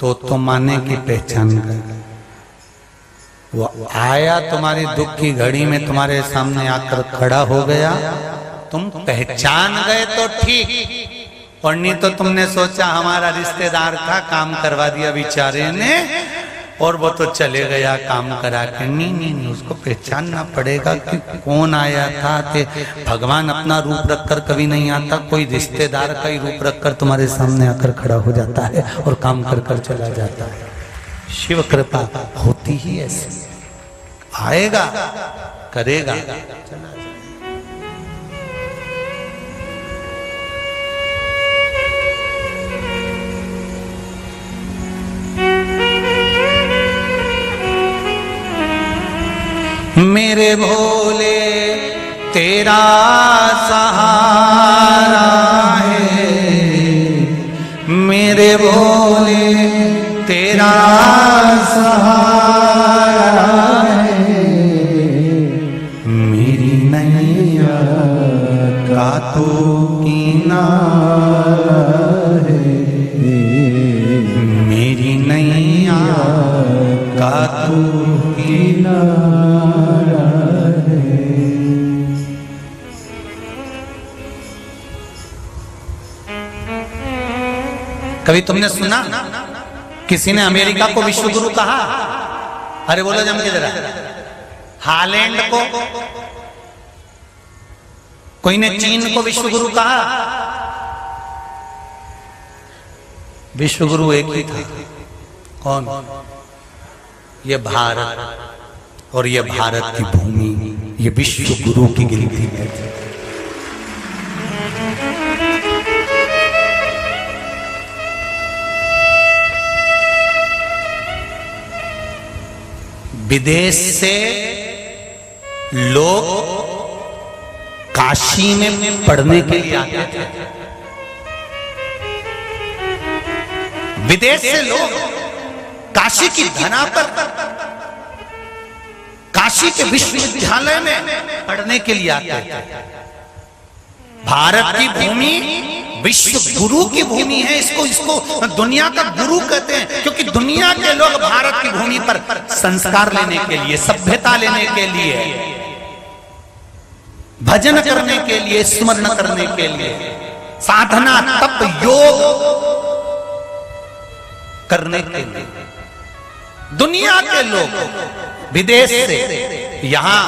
तो माने की पहचान गए। वो आया तुम्हारी दुख की घड़ी में तुम्हारे सामने आकर खड़ा हो गया, तुम पहचान गए तो ठीक, और नहीं तो तुमने सोचा हमारा रिश्तेदार था, काम करवा दिया बेचारे ने और वो तो चले गया काम करा के। नहीं, उसको पहचानना पड़ेगा कि कौन आया था। कि भगवान अपना रूप रखकर कभी नहीं आता, कोई रिश्तेदार का ही रूप रखकर तुम्हारे सामने आकर खड़ा हो जाता है और काम कर कर चला जाता है। शिव कृपा होती ही ऐसी, आएगा करेगा चला। मेरे भोले तेरा सहारा है, मेरे भोले तेरा सहारा है, मेरी नैया का तो किनारा है, मेरी नैया का तो किनारा है। कभी तुमने सुना किसी ने अमेरिका को विश्व गुरु कहा? अरे बोलो जम के जरा। हालैंड को, कोई ने चीन को विश्व गुरु कहा? विश्व गुरु एक ही था। कौन? ये भारत, और ये भारत की भूमि, ये विश्व गुरु की गिनती में थी। विदेश से लोग काशी में पढ़ने के लिए आते थे। विदेश से लोग काशी की धरा पर, काशी के विश्वविद्यालय में पढ़ने के लिए आते थे। भारत की भूमि विश्व गुरु की भूमि है। इसको दुनिया का गुरु कहते हैं, क्योंकि दुनिया के लोग भारत की भूमि पर संस्कार लेने के लिए, सभ्यता लेने के लिए, भजन करने के लिए, स्मरण करने के लिए, साधना, तप, योग करने के लिए दुनिया के लोग विदेश से यहां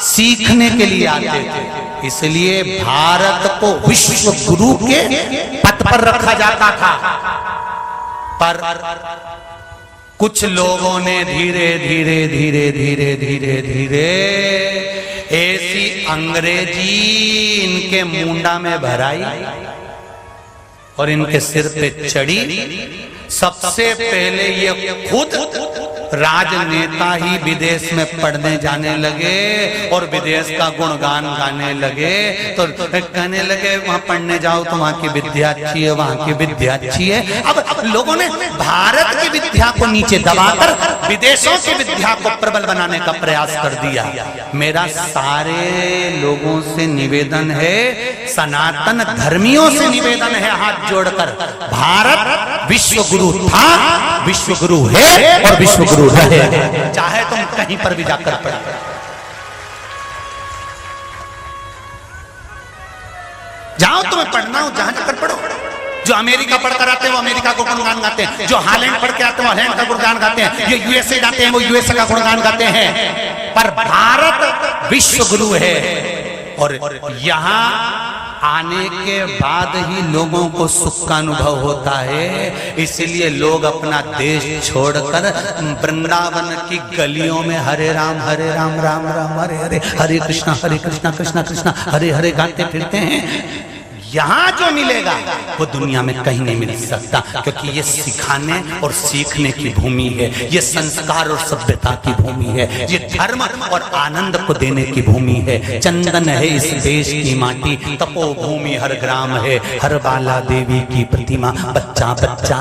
सीखने के लिए आते थे। इसलिए भारत को विश्व गुरु के पद पर रखा जाता था। पर कुछ लोगों ने धीरे धीरे धीरे धीरे धीरे धीरे ऐसी अंग्रेजी इनके मुंडा में भराई और इनके सिर पे चढ़ी। सबसे पहले ये खुद राजनेता ही विदेश में पढ़ने जाने लगे और विदेश का गुणगान गाने लगे। तो कहने लगे वहां पढ़ने जाओ तो वहां की विद्या अच्छी है, वहां की विद्या अच्छी है। अब लोगों ने भारत की विद्या को नीचे दबाकर विदेशों की विद्या को प्रबल बनाने का प्रयास कर दिया। मेरा सारे लोगों से निवेदन है, सनातन धर्मियों से निवेदन है, हाथ जोड़कर, भारत विश्व गुरु था, विश्व गुरु है और विश्व गुरु रहे, चाहे तुम कहीं पर भी जाकर पढ़ो। जाओ तुम्हें पढ़ना हो जहां जाकर पढ़ो। जो अमेरिका पढ़कर आते हैं वो अमेरिका को गुणगान गाते हैं, जो हालैंड पढ़ के आते हैं वो हालैंड का गुणगान गाते हैं, जो यूएसए जाते हैं वो यूएसए का गुणगान गाते हैं। पर भारत विश्व गुरु है और यहां आने के बाद ही लोगों को सुख का अनुभव होता है। इसलिए लोग अपना देश छोड़कर वृंदावन की गलियों में हरे राम राम राम हरे हरे, हरे कृष्णा कृष्णा कृष्णा हरे हरे गाते फिरते हैं। यहां जो मिलेगा वो दुनिया में कहीं नहीं मिल सकता, क्योंकि ये सिखाने और सीखने की भूमि है, ये संस्कार और सभ्यता की भूमि है, ये धर्म और आनंद को देने की भूमि है। चंदन है इस देश की माटी, तपोभूमि हर ग्राम है, हर बाला देवी की प्रतिमा, बच्चा बच्चा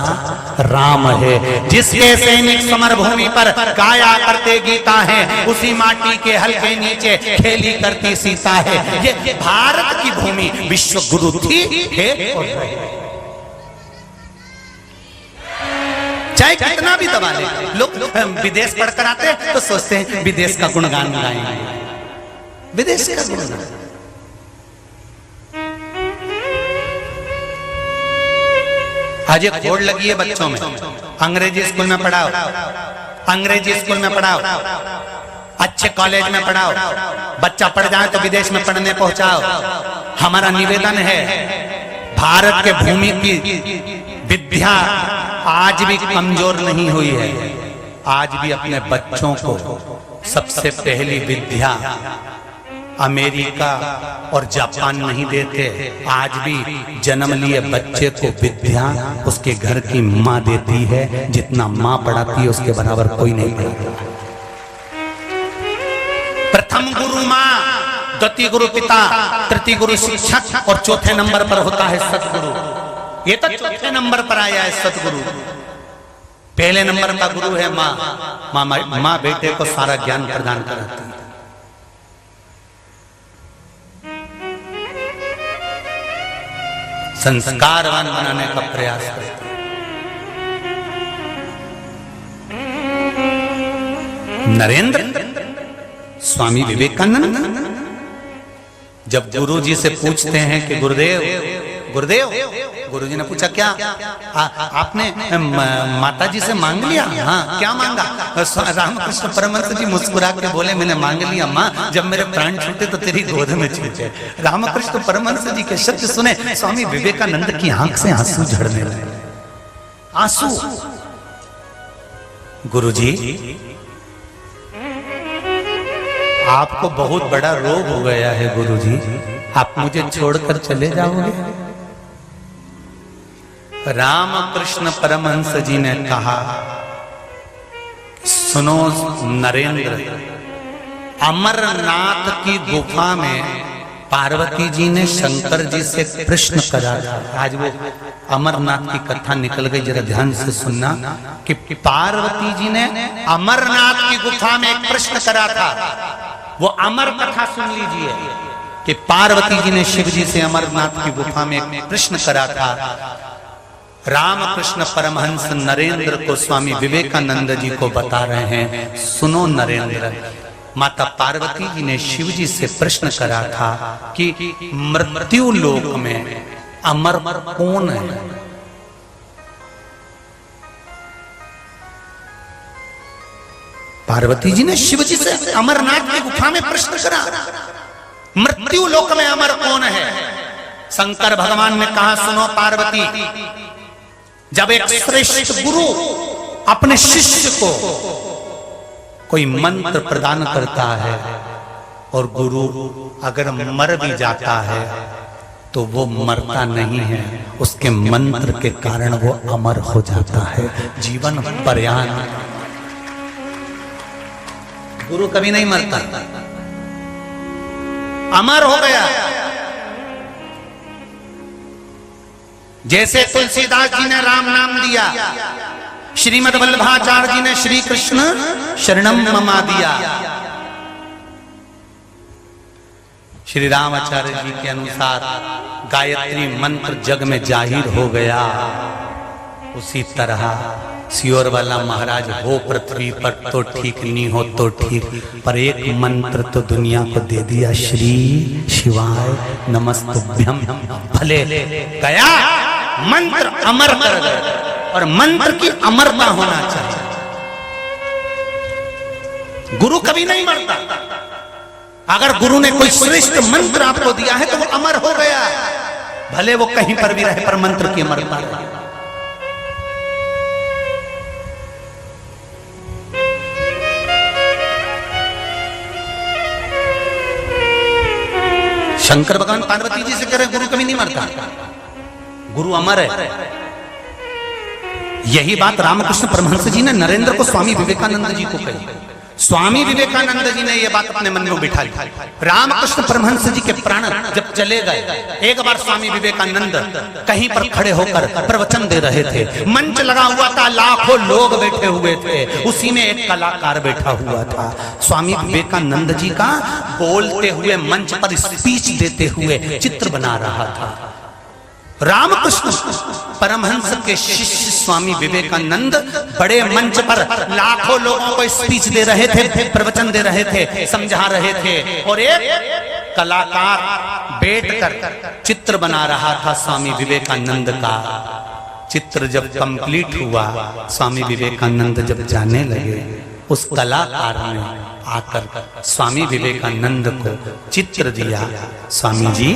राम है। जिसके सैनिक समर भूमि पर गाया करते गीता है, उसी माटी के हल्के नीचे खेली करती सीता है। ये भारत की भूमि विश्व गुरु थी, है और रहे। चाहे कितना भी दबा ले, लोग विदेश पढ़कर आते हैं तो सोचते हैं विदेश का गुणगान गाएंगे, विदेश का गुणगान। आज एक होड़ लगी है बच्चों में, अंग्रेजी स्कूल में पढ़ाओ, अंग्रेजी स्कूल में पढ़ाओ, अच्छे कॉलेज में पढ़ाओ, बच्चा पढ़ जाए तो विदेश में पढ़ने पहुंचाओ। हमारा निवेदन है, भारत के भूमि की विद्या आज भी कमजोर नहीं हुई है। आज भी अपने बच्चों को सबसे पहली विद्या अमेरिका और जापान नहीं देते। आज भी जन्म लिए बच्चे को विद्या उसके घर की माँ देती है। जितना माँ पढ़ाती है उसके बराबर कोई नहीं पढ़ाता। प्रथम गुरु माँ, द्वितीय गुरु पिता, तृतीय गुरु शिक्षक और चौथे नंबर पर होता है सतगुरु। ये तो चौथे नंबर पर आया है सतगुरु। पहले नंबर का गुरु है माँ। माँ बेटे को सारा ज्ञान प्रदान कराती है। संस्कारवान बनाने का प्रयास करती है। नरेंद्र स्वामी विवेकानंद जब गुरु जी से पूछते हैं कि गुरुदेव गुरुदेव, गुरुजी ने पूछा क्या आपने माता जी से मांग लिया? हाँ, क्या मांगा? रामकृष्ण परमहंस जी मुस्कुरा के बोले, मैंने मांग लिया माँ, जब मेरे प्राण छूटे तो तेरी गोद में छूटे। रामकृष्ण परमहंस जी के शब्द सुने स्वामी विवेकानंद की आंख से आंसू झड़ने लगे। आंसू। गुरुजी, आपको बहुत बड़ा रोग हो गया है गुरुजी, आप मुझे छोड़कर चले जाओगे? रामकृष्ण परमहंस जी ने कहा, सुनो नरेंद्र, अमरनाथ की गुफा में पार्वती जी ने शंकर जी से प्रश्न करा था। आज वो अमरनाथ की कथा निकल गई, जरा ध्यान से सुनना कि पार्वती जी ने अमरनाथ की गुफा में एक प्रश्न करा था। वो अमर कथा सुन लीजिए कि पार्वती जी ने शिव जी से अमरनाथ की गुफा में एक प्रश्न करा था। रामकृष्ण परमहंस नरेंद्र को स्वामी विवेकानंद जी को बता रहे हैं, सुनो नरेंद्र, माता पार्वती जी ने शिव जी से प्रश्न करा था कि मृत्यु लोक में अमर कौन है? पार्वती जी ने शिव जी से अमरनाथ की गुफा में प्रश्न करा, मृत्यु लोक में अमर कौन है? शंकर भगवान ने कहा, सुनो पार्वती, जब एक श्रेष्ठ गुरु अपने शिष्य को कोई मंत्र प्रदान करता है और गुरु अगर मर भी जाता है तो वो मरता नहीं है, उसके मंत्र के कारण वो अमर हो जाता है जीवन पर्यंत। गुरु कभी नहीं मरता, अमर हो गया। जैसे तुलसीदास जी ने राम नाम दिया, श्रीमद् वल्लभाचार्य जी ने श्री कृष्ण शरणम ममा दिया। श्री रामाचार्य जी के अनुसार गायत्री मंत्र जग में जाहिर हो गया, उसी तरह सियोर वाला महाराज हो पृथ्वी पर तो ठीक, नहीं हो तो ठीक, पर एक मंत्र तो दुनिया को दे दिया, श्री शिवाय नमस्तुभ्यम। भले गया, मंत्र अमर कर गए, और मंत्र की अमरता होना चाहिए। गुरु कभी नहीं मरता। अगर गुरु ने कोई श्रेष्ठ मंत्र आपको दिया है तो वो अमर हो गया, भले वो कहीं पर भी रहे, पर मंत्र की अमरता है। शंकर भगवान पार्वती जी से कह रहे गुरु कभी नहीं मरता, गुरु अमर है। यही बात रामकृष्ण परमहंस जी ने नरेंद्र को स्वामी विवेकानंद जी को कही। स्वामी विवेकानंद जी ने यह बात अपने मन में बिठा ली। रामकृष्ण परमहंस जी के प्राण जब चले गए, एक बार स्वामी विवेकानंद कहीं पर खड़े होकर प्रवचन दे रहे थे, मंच लगा हुआ था, लाखों लोग बैठे हुए थे, उसी में एक कलाकार बैठा हुआ था। स्वामी विवेकानंद जी का बोलते हुए मंच पर स्पीच देते हुए चित्र बना रहा था। रामकृष्ण परमहंस के शिष्य स्वामी विवेकानंद बड़े मंच पर लाखों लोगों को स्पीच दे रहे थे, प्रवचन दे रहे थे, समझा रहे थे, और एक कलाकार बैठकर चित्र बना रहा था स्वामी विवेकानंद का। चित्र जब कंप्लीट हुआ, स्वामी विवेकानंद जब जाने लगे, उस कलाकार ने आकर स्वामी विवेकानंद को चित्र दिया, स्वामी जी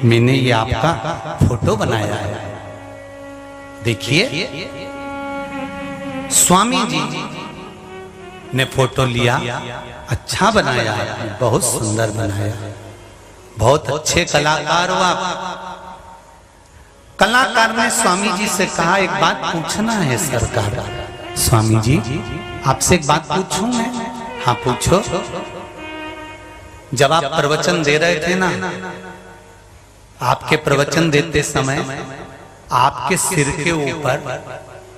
मैंने ये आपका फोटो बनाया है, देखिए। स्वामी जी ने फोटो लिया, अच्छा बनाया आपने, बहुत सुंदर बनाया, बहुत अच्छे कलाकार हो आप। कलाकार ने स्वामी जी से कहा, एक बात पूछना है सरकार। स्वामी जी आपसे एक बात पूछूं मैं? हाँ पूछो। जब आप प्रवचन दे रहे थे ना, आपके प्रवचन देते समय आपके सिर के ऊपर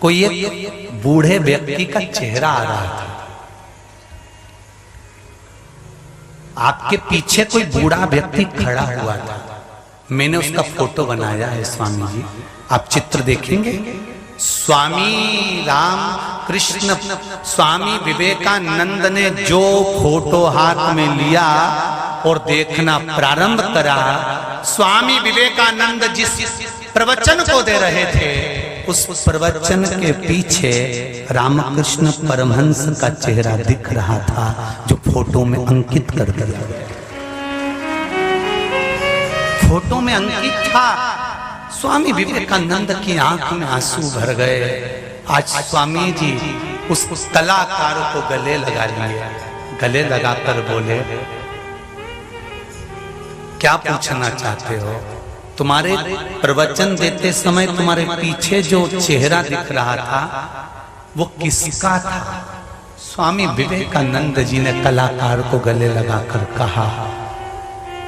कोई एक बूढ़े व्यक्ति का चेहरा आ रहा था, आपके पीछे कोई बूढ़ा व्यक्ति खड़ा हुआ था, मैंने उसका फोटो बनाया है स्वामी जी, आप चित्र देखेंगे। स्वामी राम कृष्ण स्वामी विवेकानंद ने जो फोटो हाथ में लिया और देखना प्रारंभ करा, स्वामी विवेकानंद जिस प्रवचन को दे रहे थे, उस प्रवचन के पीछे रामकृष्ण परमहंस का चेहरा दिख रहा था, जो फोटो में अंकित कर दिया गया। फोटो में अंकित था। स्वामी विवेकानंद की आंख में आंसू भर गए। आज स्वामी जी उस कलाकार को गले लगा लिए, गले लगाकर बोले, क्या पूछना चाहते हो? तुम्हारे प्रवचन देते समय तुम्हारे पीछे जो चेहरा दिख रहा था वो किसका था? स्वामी विवेकानंद जी ने कलाकार को गले लगाकर कहा,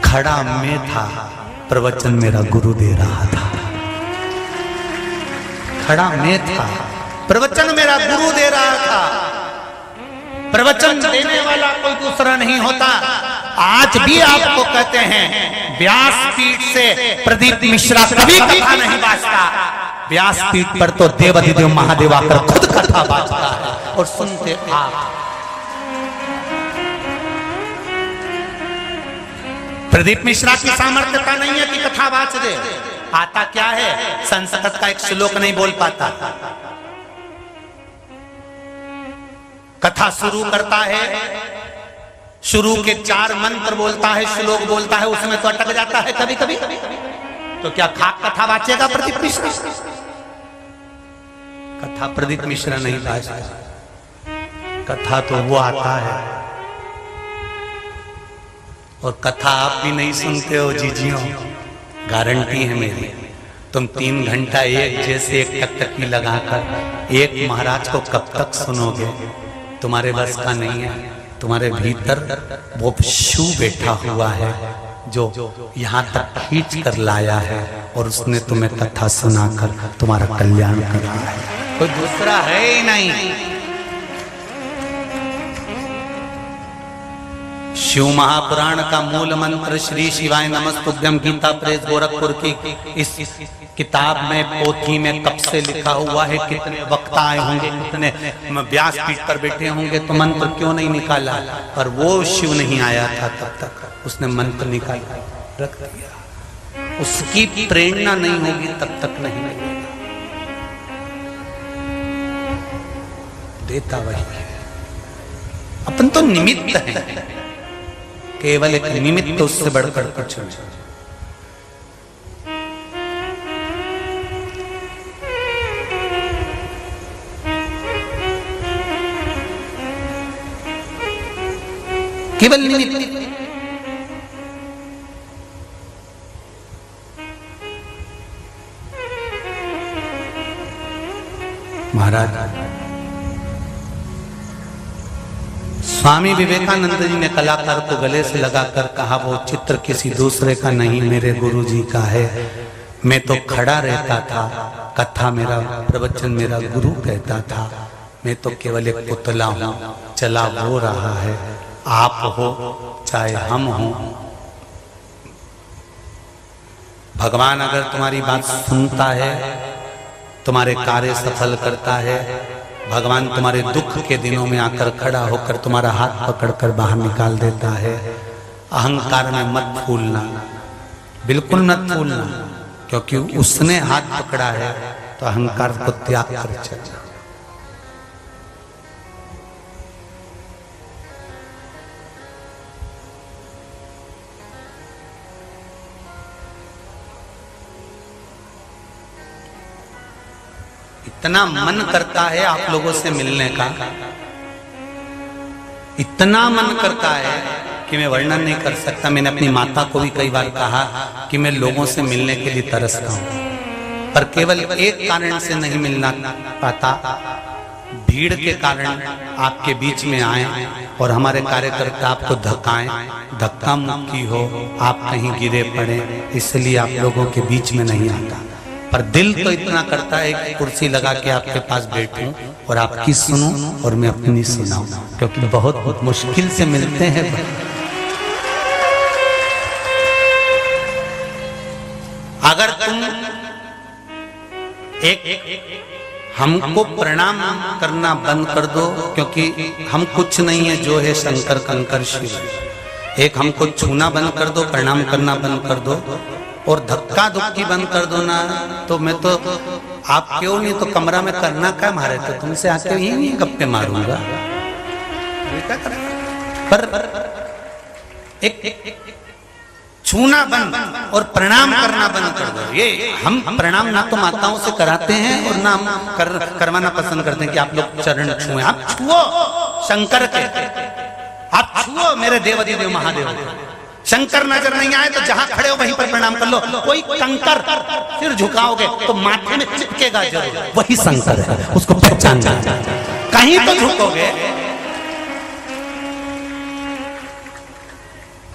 खड़ा मैं था, प्रवचन मेरा गुरु दे रहा था। खड़ा मैं था, प्रवचन मेरा गुरु दे रहा था। प्रवचन देने वाला कोई दूसरा नहीं होता। आज भी आपको कहते हैं, व्यासपीठ से प्रदीप मिश्रा कभी कथा नहीं बाजता। व्यासपीठ पर तो देवाधिदेव महादेव आकर खुद कथा बाजता है और सुनते आप। प्रदीप मिश्रा की सामर्थ्यता नहीं है कि कथा बाज दे। आता क्या है, संस्कृत का एक श्लोक नहीं बोल पाता। कथा शुरू करता है, शुरू के 4 मंत्र बोलता है, श्लोक बोलता है, उसमें तो अटक जाता है कभी कभी। तो क्या खाक कथा बाचेगा प्रदीप मिश्रा? कथा प्रदीप मिश्रा नहीं बाजता। कथा तो वो आता है, और कथा आप भी नहीं सुनते हो जीजियों, गारंटी है मेरी। तुम 3 घंटा एक जैसे एक टकटकी लगाकर एक महाराज को कब तक सुनोगे? तुम्हारे बस का नहीं है। तुम्हारे भीतर वो शू बैठा हुआ है जो यहाँ तक खींच कर लाया है, और उसने तुम्हें कथा सुनाकर तुम्हारा कल्याण करा है। कोई दूसरा है ही नहीं। शिव महापुराण का मूल मंत्र श्री शिवाय नमस्तुभ्यं गीता प्रेस गोरखपुर की इस किताब में, पोथी में कब से लिखा हुआ है, कितने वक्ता आए होंगे, कितने व्यासपीठ पर बैठे होंगे, तो मंत्र क्यों नहीं निकाला? पर वो शिव नहीं आया था तब तक, उसने मंत्र निकाल रख दिया। उसकी प्रेरणा नहीं होगी तब तक नहीं देता वही है। अपन तो निमित्त है, केवल एक निमित्त, उससे बढ़कर कुछ नहीं। केवल निमित्त। महाराज स्वामी विवेकानंद जी ने कलाकार को गले से लगाकर कहा, वो चित्र किसी दूसरे का नहीं, मेरे गुरु जी का है। मैं तो खड़ा रहता था, कथा मेरा, प्रवचन मेरा गुरु कहता था। मैं तो केवल एक पुतला हूं, चला वो रहा है। आप हो चाहे हम हो, भगवान अगर तुम्हारी बात सुनता है, तुम्हारे कार्य सफल करता है, भगवान तुम्हारे दुख के दिनों में आकर खड़ा होकर तुम्हारा हाथ पकड़कर बाहर निकाल देता है। अहंकार में मत फूलना, बिल्कुल मत फूलना, क्योंकि उसने हाथ पकड़ा है तो अहंकार को त्याग कर चलना। इतना मन करता है आप लोगों से मिलने का, इतना मन करता है कि मैं वर्णन नहीं कर सकता। मैंने अपनी माता को भी कई बार कहा कि मैं लोगों से मिलने के लिए तरसता हूं, पर केवल एक कारण से नहीं मिलना पाता। भीड़ के कारण आपके बीच में आए और हमारे कार्यकर्ता आपको धक्काएं, धक्का मुक्की हो, आप कहीं गिरे पड़े, इसलिए आप लोगों के बीच में नहीं आता। पर दिल तो इतना करता है कि कुर्सी लगा के आपके पास बैठूं और आपकी सुनूं और मैं अपनी सुनाऊं, क्योंकि बहुत मुश्किल से मिलते हैं। अगर तुम हमको प्रणाम करना बंद कर दो, क्योंकि हम कुछ नहीं है, जो है शंकर कंकर शिव। एक हमको छूना बंद कर दो, प्रणाम करना बंद कर दो, और धक्का धुक्की बंद कर दो ना, तो मैं तो आप क्यों नहीं तो कमरा में करना क्या मारे, तो तुमसे आके यही गप्पे मारूंगा। पर एक छूना बंद और प्रणाम करना बंद कर दो। ये हम प्रणाम ना तो माताओं से कराते हैं और ना हम करवाना पसंद करते हैं कि आप लोग चरण छुएं। आप छुओ शंकर के, आप छुओ मेरे देवाधिदेव महादेव। शंकर नजर नहीं आए तो जहां खड़े हो वहीं पर प्रणाम कर लो। कोई कंकर सिर झुकाओगे तो माथे में चिपकेगा जरूर, वही शंकर है, उसको पहचानना। कहीं तो झुकोगे,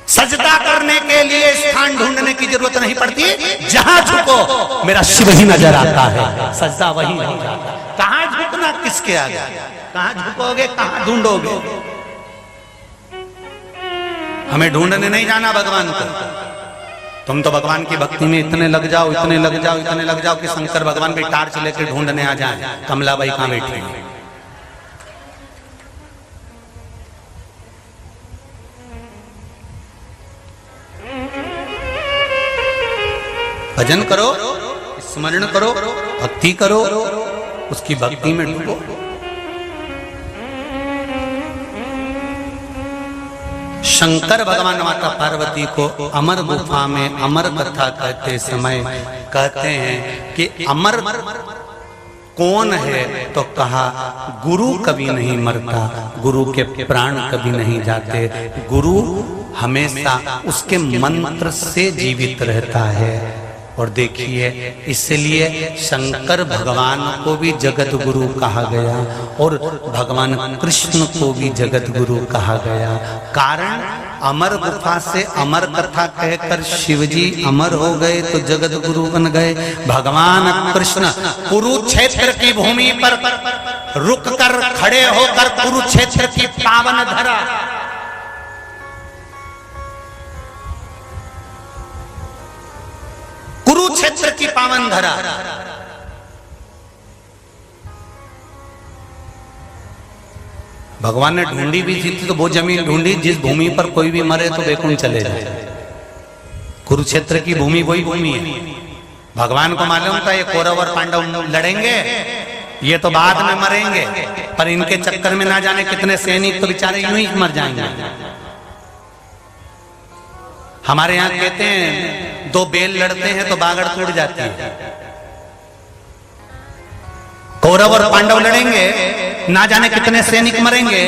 सजदा करने के लिए स्थान ढूंढने की जरूरत नहीं पड़ती, जहां झुको मेरा शिव ही नजर आता है, सजदा वही हो जाता है। कहां झुकना किसके आगे, कहां झुकोगे, कहां ढूंढोगे। हमें ढूंढने नहीं जाना भगवान को। तुम तो भगवान की भक्ति में इतने लग जाओ, इतने लग जाओ, इतने लग जाओ कि शंकर भगवान भी टार्च लेकर ढूंढने आ जाए कमलाबाई कहां बैठी है। भजन करो, स्मरण करो, भक्ति करो, उसकी भक्ति में डूबो। शंकर भगवान माता पार्वती को अमर गुफा में अमर कथा कहते समय कहते हैं कि अमर कौन है, तो कहा गुरु कभी नहीं मरता, गुरु के प्राण कभी नहीं जाते, गुरु हमेशा उसके मंत्र से जीवित रहता है। और देखिए इसलिए शंकर भगवान को भी जगत गुरु कहा गया और भगवान कृष्ण को भी जगत गुरु कहा गया। कारण अमर गुफा से अमर कथा कहकर शिवजी अमर हो गए तो जगत गुरु बन गए। भगवान कृष्ण कुरुक्षेत्र की भूमि पर रुक कर खड़े होकर कुरुक्षेत्र की पावन धरा कुरुक्षेत्र की पावन धरा भगवान ने ढूंढी भी थी तो वो जमीन ढूंढी जिस भूमि पर कोई भी मरे तो वैकुंठ चले जाए। कुरुक्षेत्र की भूमि वही भूमि है। भगवान को मालूम था ये कौरव और पांडव लड़ेंगे, ये तो बाद में मरेंगे, पर इनके चक्कर में ना जाने कितने सैनिक तो बेचारे यूं ही मर जाएंगे। हमारे यहां कहते हैं दो बेल लड़ते हैं तो बागड़ टूट जाती है। कौरव और पांडव लड़ेंगे, ना जाने कितने सैनिक मरेंगे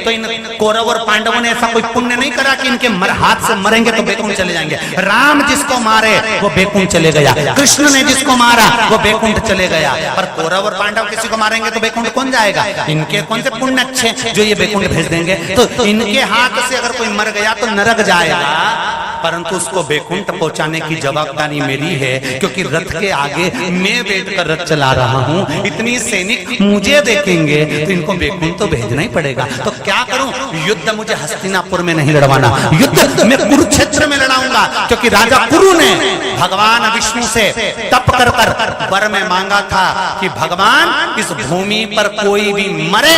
तो इन कौरव और पांडवों ने ऐसा कोई पुण्य नहीं करा कि इनके हाथ से मरेंगे तो बेकुंठ चले जाएंगे। राम जिसको मारे वो बेकुंठ चले गया, कृष्ण ने जिसको मारा वो बेकुंठ चले गया, पर कौरव और पांडव किसी को मारेंगे तो बेकुंठ कौन जाएगा? इनके कौन से पुण्य अच्छे जो ये बेकुंठ भेज देंगे? तो इनके हाथ से अगर कोई मर गया तो नरक जाएगा, परंतु उसको बेकुंठ पहुंचाने की जवाबदारी मेरी है, क्योंकि रथ के आगे मैं बैठकर रथ चला रहा हूं। इतनी सैनिक मुझे देखेंगे तो इनको बेकुंठ तो भेजना ही पड़ेगा। तो क्या करूं? युद्ध मुझे हस्तिनापुर में नहीं लड़वाना, युद्ध मैं कुरुक्षेत्र में लड़ाऊंगा, क्योंकि राजा कुरु ने भगवान विष्णु से तप कर कर वर में मांगा था कि भगवान इस भूमि पर कोई भी मरे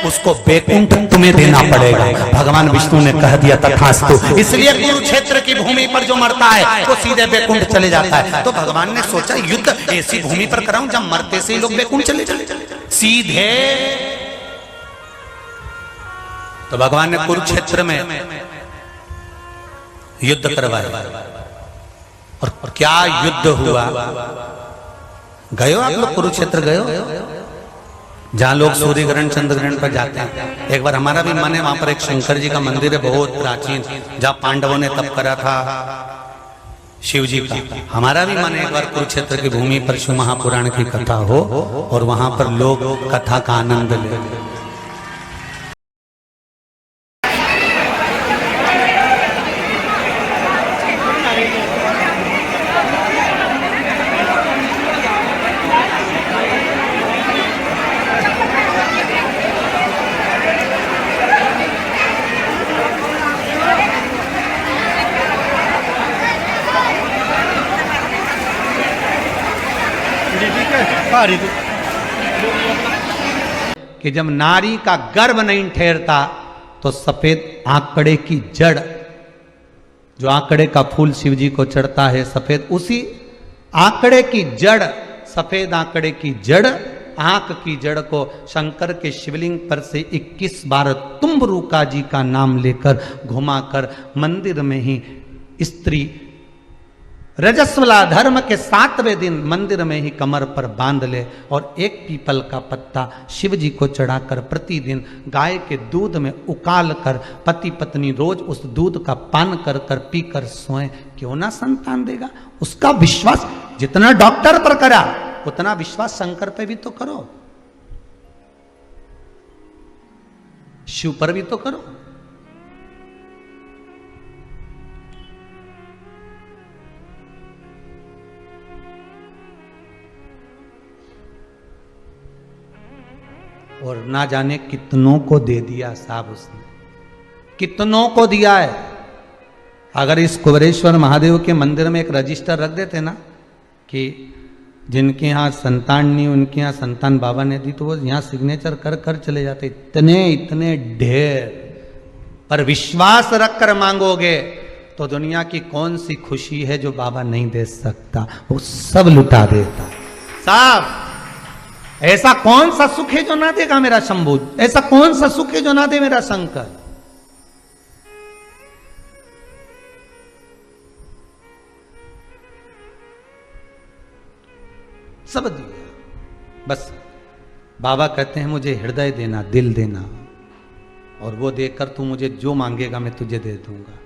उसको बेकुंठ तुम्हें देना पड़ेगा। भगवान विष्णु ने कह दिया तथास्तु। इसलिए कुरुक्षेत्र की भूमि पर जो मरता है वो सीधे बेकुंठ चले जाता है। तो भगवान ने सोचा युद्ध ऐसी भूमि पर कराऊं जब मरते से ही लोग बेकुंठ चले सीधे। तो भगवान ने कुरुक्षेत्र में युद्ध करवाया। और क्या युद्ध हुआ? गए हो आप लोग कुरुक्षेत्र? गए हो जहां लोग सूर्य ग्रहण चंद्र ग्रहण पर जाते हैं? एक बार हमारा भी मन है, वहां पर एक शंकर जी का मंदिर है बहुत प्राचीन, जहां पांडवों ने तप करा था शिव जी का। हमारा भी मन है एक बार कुरुक्षेत्र की भूमि पर शिव महापुराण की कथा हो और वहां पर लोग कथा का आनंद ले। कि जब नारी का गर्भ नहीं ठहरता तो सफेद आंकड़े की जड़ जो आंकड़े का फूल शिव जी को चढ़ता है सफेद, उसी आंकड़े की जड़, सफेद आंकड़े की जड़, आंख की जड़ को शंकर के शिवलिंग पर से 21 बार तुम्बरुका जी का नाम लेकर घुमाकर मंदिर में ही स्त्री रजस्वला धर्म के 7वें दिन मंदिर में ही कमर पर बांध ले और एक पीपल का पत्ता शिव जी को चढ़ाकर प्रतिदिन गाय के दूध में उकाल कर पति पत्नी रोज उस दूध का पान कर कर पीकर सोए, क्यों ना संतान देगा। उसका विश्वास जितना डॉक्टर पर करा उतना विश्वास शंकर पे भी तो करो, शिव पर भी तो करो। और ना जाने कितनों को दे दिया साहब उसने, कितनों को दिया है। अगर इस कुबेरेश्वर महादेव के मंदिर में एक रजिस्टर रख देते ना कि जिनके यहाँ संतान नहीं उनके यहाँ संतान बाबा ने दी, तो वो यहाँ सिग्नेचर कर कर चले जाते। इतने इतने ढेर, पर विश्वास रख कर मांगोगे तो दुनिया की कौन सी खुशी है जो बाबा नहीं दे सकता, वो सब लुटा देता साहब। ऐसा कौन सा सुख है जो ना देगा मेरा शंभू, ऐसा कौन सा सुख है जो ना दे मेरा शंकर। सब दिया, बस बाबा कहते हैं मुझे हृदय देना, दिल देना, और वो देकर तू मुझे जो मांगेगा मैं तुझे दे दूंगा।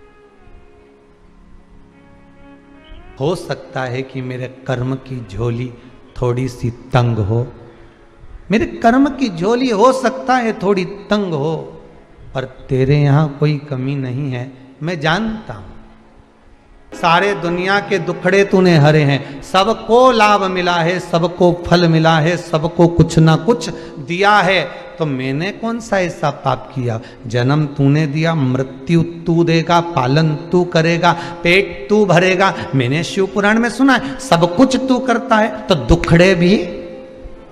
हो सकता है कि मेरे कर्म की झोली थोड़ी सी तंग हो, मेरे कर्म की झोली हो सकता है थोड़ी तंग हो, पर तेरे यहां कोई कमी नहीं है, मैं जानता हूं। सारे दुनिया के दुखड़े तूने हरे हैं, सबको लाभ मिला है, सबको फल मिला है, सबको कुछ ना कुछ दिया है, तो मैंने कौन सा ऐसा पाप किया। जन्म तूने दिया, मृत्यु तू देगा, पालन तू करेगा, पेट तू भरेगा। मैंने शिव पुराण में सुना है सब कुछ तू करता है, तो दुखड़े भी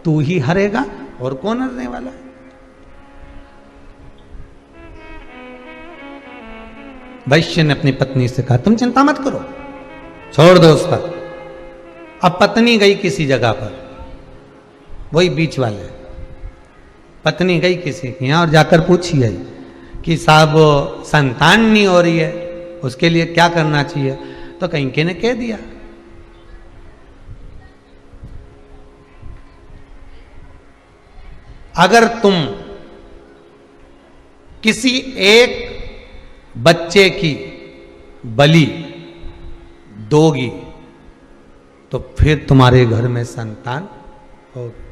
तू ही हरेगा, और कौन हरने वाला है। वैश्य ने अपनी पत्नी से कहा तुम चिंता मत करो, छोड़ दो उस पर। अब पत्नी गई किसी जगह पर, वही बीच वाले, पत्नी गई किसी के यहां और जाकर पूछी है कि साहब संतान नहीं हो रही है, उसके लिए क्या करना चाहिए। तो कहीं के ने कह दिया अगर तुम किसी एक बच्चे की बलि दोगी तो फिर तुम्हारे घर में संतान होगी।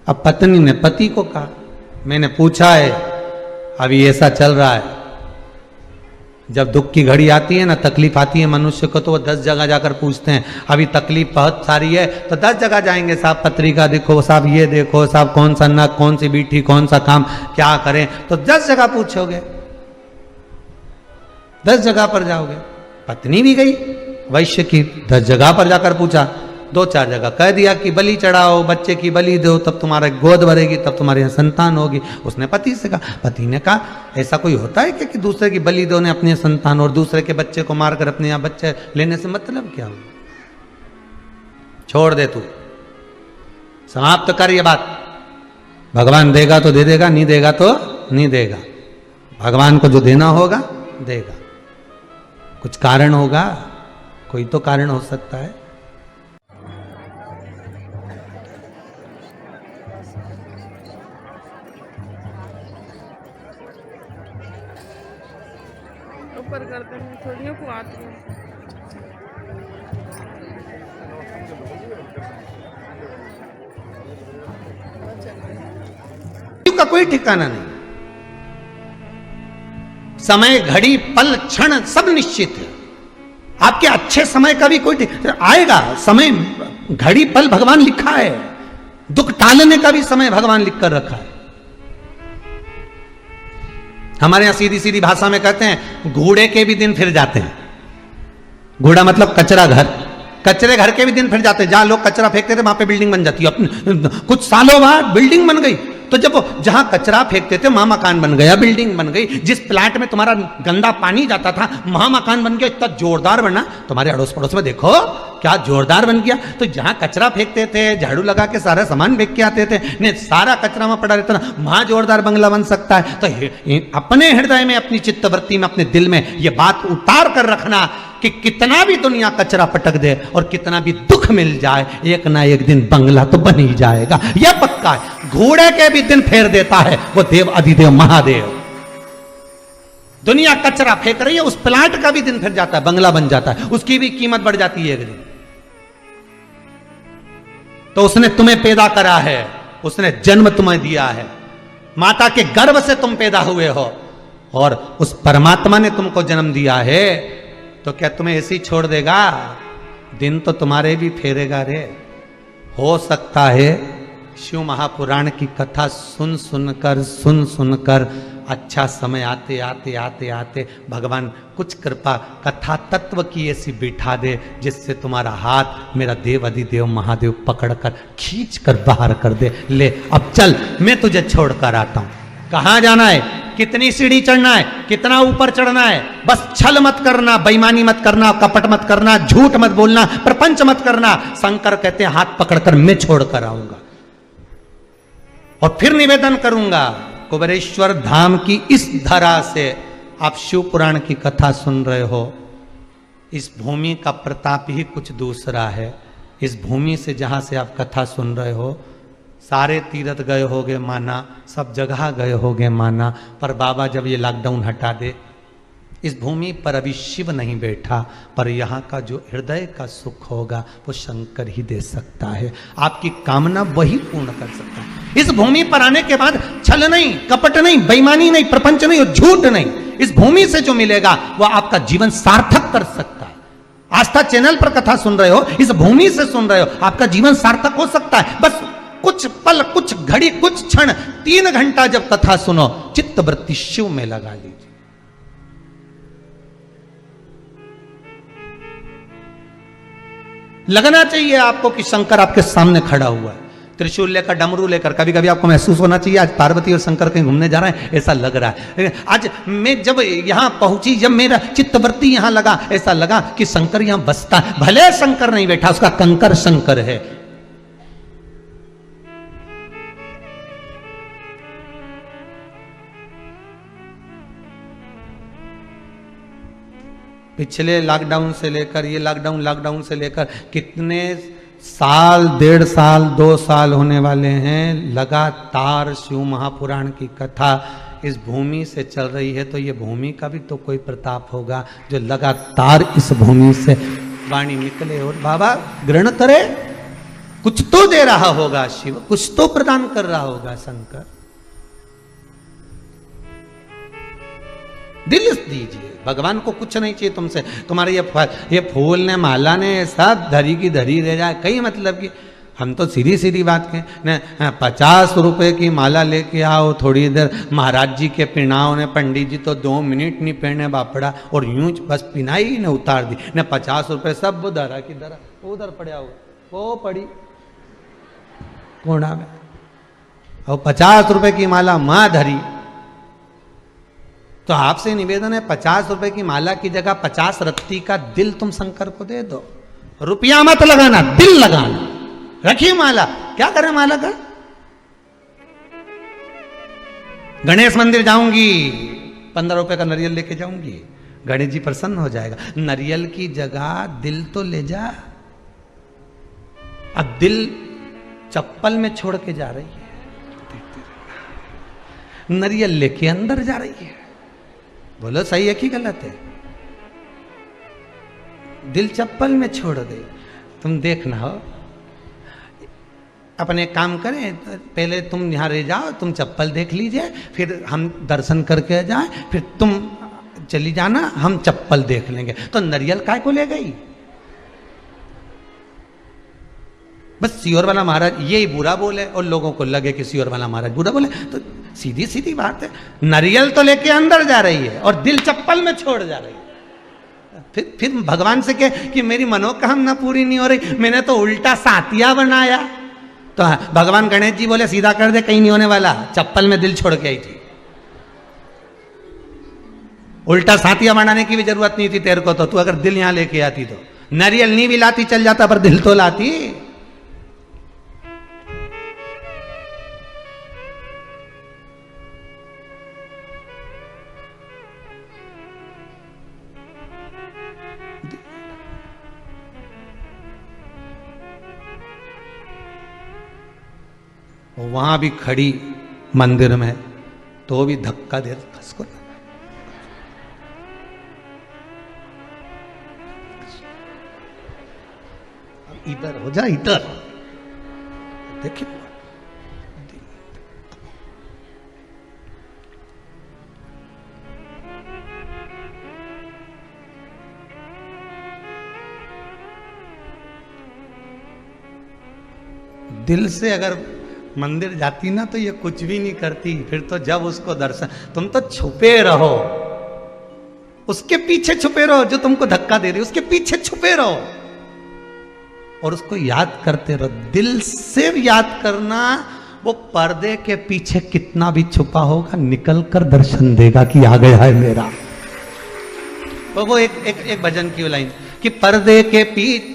अब पत्नी ने पति को कहा मैंने पूछा है, अभी ऐसा चल रहा है, जब दुख की घड़ी आती है ना, तकलीफ आती है मनुष्य को, तो वो 10 जगह जाकर पूछते हैं। अभी तकलीफ बहुत सारी है तो 10 जगह जाएंगे, साहब पत्रिका देखो, साहब ये देखो, साहब कौन सा नक, कौन सी बीठी, कौन सा काम क्या करें, तो 10 जगह पूछोगे, 10 जगह पर जाओगे। पत्नी भी गई वैश्य की, 10 जगह पर जाकर पूछा, 2-4 जगह कह दिया कि बलि चढ़ाओ, बच्चे की बलि दो, तब तुम्हारा गोद भरेगी, तब तुम्हारे यहाँ संतान होगी। उसने पति से कहा, पति ने कहा ऐसा कोई होता है कि दूसरे की बलि दो ने अपने संतान, और दूसरे के बच्चे को मारकर अपने यहाँ बच्चे लेने से मतलब क्या हो। छोड़ दे, तू समाप्त कर ये बात। भगवान देगा तो दे देगा, नहीं देगा तो नहीं देगा। भगवान को जो देना होगा देगा, कुछ कारण होगा, कोई तो कारण हो सकता है। ऊपर करते हैं थोड़ियों को आती है। का कोई ठिकाना नहीं, समय घड़ी पल क्षण सब निश्चित है। आपके अच्छे समय का भी कोई आएगा, समय घड़ी पल भगवान लिखा है, दुख टालने का भी समय भगवान लिख कर रखा है। हमारे यहां सीधी सीधी भाषा में कहते हैं घोड़े के भी दिन फिर जाते हैं। घोड़ा मतलब कचरा घर, कचरे घर के भी दिन फिर जाते हैं। जहां लोग कचरा फेंकते थे वहां पे बिल्डिंग बन जाती है। कुछ सालों बाद बिल्डिंग बन गई, तो जब जहां कचरा फेंकते थे वहां मकान बन गया, बिल्डिंग बन गई। जिस प्लांट में तुम्हारा गंदा पानी जाता था वहां मकान बन गया, इतना जोरदार बना। तुम्हारे अड़ोस पड़ोस में देखो क्या जोरदार बन गया। तो जहां कचरा फेंकते थे, झाड़ू लगा के सारा सामान फेंक के आते थे, नहीं सारा कचरा में पड़ा रहता ना, वहां जोरदार बंगला बन सकता है। तो अपने हृदय में, अपनी चित्तवृत्ति में, अपने दिल में ये बात उतार कर रखना कि कितना भी दुनिया कचरा पटक दे और कितना भी दुख मिल जाए, एक ना एक दिन बंगला तो बन ही जाएगा, यह पक्का है। घोड़े के भी दिन फेर देता है वो देव अधिदेव महादेव। दुनिया कचरा फेंक रही है, उस प्लांट का भी दिन फिर जाता है, बंगला बन जाता है, उसकी भी कीमत बढ़ जाती है एक दिन। तो उसने तुम्हें पैदा करा है, उसने जन्म तुम्हें दिया है, माता के गर्भ से तुम पैदा हुए हो और उस परमात्मा ने तुमको जन्म दिया है, तो क्या तुम्हें ऐसे ही छोड़ देगा? दिन तो तुम्हारे भी फेरेगा रे। हो सकता है शिव महापुराण की कथा सुन सुनकर अच्छा समय आते आते आते आते भगवान कुछ कृपा कथा तत्व की ऐसी बिठा दे जिससे तुम्हारा हाथ मेरा देव अधिदेव महादेव पकड़कर खींच कर बाहर कर दे। ले अब चल, मैं तुझे छोड़कर आता हूं। कहां जाना है, कितनी सीढ़ी चढ़ना है, कितना ऊपर चढ़ना है, बस छल मत करना, बेईमानी मत करना, कपट मत करना, झूठ मत बोलना, प्रपंच मत करना। शंकर कहते हैं हाथ पकड़कर मैं छोड़कर आऊंगा और फिर निवेदन करूंगा कुबेरेश्वर धाम की इस धरा से। आप शिव पुराण की कथा सुन रहे हो, इस भूमि का प्रताप ही कुछ दूसरा है। इस भूमि से जहां से आप कथा सुन रहे हो, सारे तीर्थ गए होगे माना, सब जगह गए होगे माना, पर बाबा जब ये लॉकडाउन हटा दे, इस भूमि पर अभी शिव नहीं बैठा, पर यहाँ का जो हृदय का सुख होगा वो शंकर ही दे सकता है। आपकी कामना वही पूर्ण कर सकता है। इस भूमि पर आने के बाद छल नहीं, कपट नहीं, बेईमानी नहीं, प्रपंच नहीं और झूठ नहीं, इस भूमि से जो मिलेगा वो आपका जीवन सार्थक कर सकता है। आस्था चैनल पर कथा सुन रहे हो, इस भूमि से सुन रहे हो, आपका जीवन सार्थक हो सकता है। बस कुछ पल, कुछ घड़ी, कुछ क्षण, 3 घंटा जब कथा सुनो, चित्त वृत्ति शिव में लगा लीजिए। लगना चाहिए आपको कि शंकर आपके सामने खड़ा हुआ है, त्रिशूल लेकर, डमरू लेकर। कभी कभी आपको महसूस होना चाहिए आज पार्वती और शंकर कहीं घूमने जा रहे हैं, ऐसा लग रहा है। आज मैं जब यहां पहुंची, जब मेरा चित्तवृत्ति यहां लगा, ऐसा लगा कि शंकर यहां बसता है। भले शंकर नहीं बैठा, उसका कंकर शंकर है। पिछले लॉकडाउन से लेकर ये लॉकडाउन से लेकर कितने साल, 1.5 साल, 2 साल होने वाले हैं, लगातार शिव महापुराण की कथा इस भूमि से चल रही है। तो ये भूमि का भी तो कोई प्रताप होगा जो लगातार इस भूमि से वाणी निकले और बाबा ग्रहण करे। कुछ तो दे रहा होगा शिव, कुछ तो प्रदान कर रहा होगा शंकर। दिल दीजिए, भगवान को कुछ नहीं चाहिए तुमसे। तुम्हारे ये फूल ने, माला ने, सब धरी की धरी रह जाए, कई मतलब कि हम तो सीधी सीधी बात कहें न, 50 रुपए की माला लेके आओ, थोड़ी देर महाराज जी के पिनाओ ने, पंडित जी तो 2 मिनट नहीं पहने बापड़ा और यूं बस पिनाई ने उतार दी न। 50 रुपए सब धरा की धरा उधर पड़ा हुआ, वो पड़ी कोना में, और 50 रुपए की माला माँ धरी। तो आपसे निवेदन है, 50 रुपए की माला की जगह 50 रत्ती का दिल तुम शंकर को दे दो। रुपया मत लगाना, दिल लगाना। रखिए माला, क्या करें माला का? गणेश मंदिर जाऊंगी, 15 रुपए का नारियल लेके जाऊंगी, गणेश जी प्रसन्न हो जाएगा। नारियल की जगह दिल तो ले जा। अब दिल चप्पल में छोड़ के जा रही है, नारियल लेके अंदर जा रही है। बोलो सही है कि गलत है? दिल चप्पल में छोड़ दे। तुम देखना हो, अपने काम करें, पहले तुम यहाँ रह जाओ, तुम चप्पल देख लीजिए, फिर हम दर्शन करके जाए, फिर तुम चली जाना, हम चप्पल देख लेंगे। तो नारियल काय को ले गई? बस सियोर वाला महाराज यही बुरा बोले और लोगों को लगे कि सियोर वाला महाराज बुरा बोले, तो सीधी सीधी बात है, नारियल तो लेके अंदर जा रही है और दिल चप्पल में छोड़ जा रही है। फिर भगवान से कहे कि मेरी मनोकामना पूरी नहीं हो रही, मैंने तो उल्टा सातिया बनाया। तो भगवान गणेश जी बोले सीधा कर दे, कहीं नहीं होने वाला, चप्पल में दिल छोड़ के आई थी। उल्टा साथिया बनाने की भी जरूरत नहीं थी तेरे को, तो तू अगर दिल यहां लेके आती तो नारियल नहीं भी लाती चल जाता, पर दिल तो लाती। वहां भी खड़ी मंदिर में, तो भी धक्का दे उसको। इधर हो जा, इधर देखिए। दिल से अगर मंदिर जाती ना तो ये कुछ भी नहीं करती। फिर तो जब उसको दर्शन, तुम तो छुपे रहो, उसके पीछे छुपे रहो, जो तुमको धक्का दे रही उसके पीछे छुपे रहो और उसको याद करते रहो। दिल से याद करना, वो पर्दे के पीछे कितना भी छुपा होगा निकल कर दर्शन देगा कि आ गया है मेरा। तो वो एक भजन की लाइन कि पर्दे के पीछे,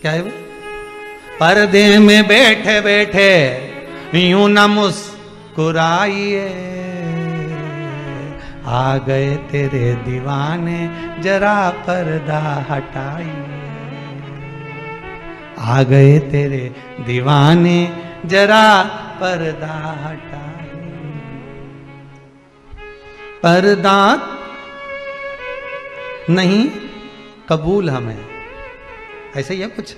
क्या है वो, पर्दे में बैठे बैठे यूं न मुस्कुराइए, आ गए तेरे दीवाने जरा पर्दा हटाइए, आ गए तेरे दीवाने जरा पर्दा हटाइए। पर्दा नहीं कबूल हमें, ऐसे ही है कुछ,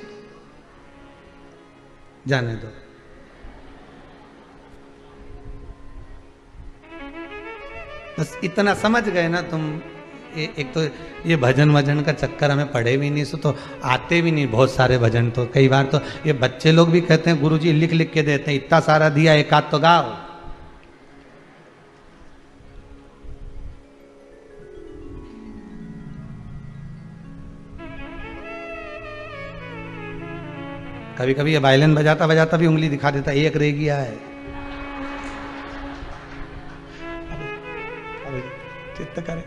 जाने दो। बस इतना समझ गए ना तुम। एक तो ये भजन वजन का चक्कर हमें पढ़े भी नहीं, सो तो आते भी नहीं बहुत सारे भजन। तो कई बार तो ये बच्चे लोग भी कहते हैं गुरुजी लिख लिख के देते हैं, इतना सारा दिया एक आध तो गाओ। कभी कभी ये वायलिन बजाता बजाता भी उंगली दिखा देता, एक रह गया है। चित्त करे।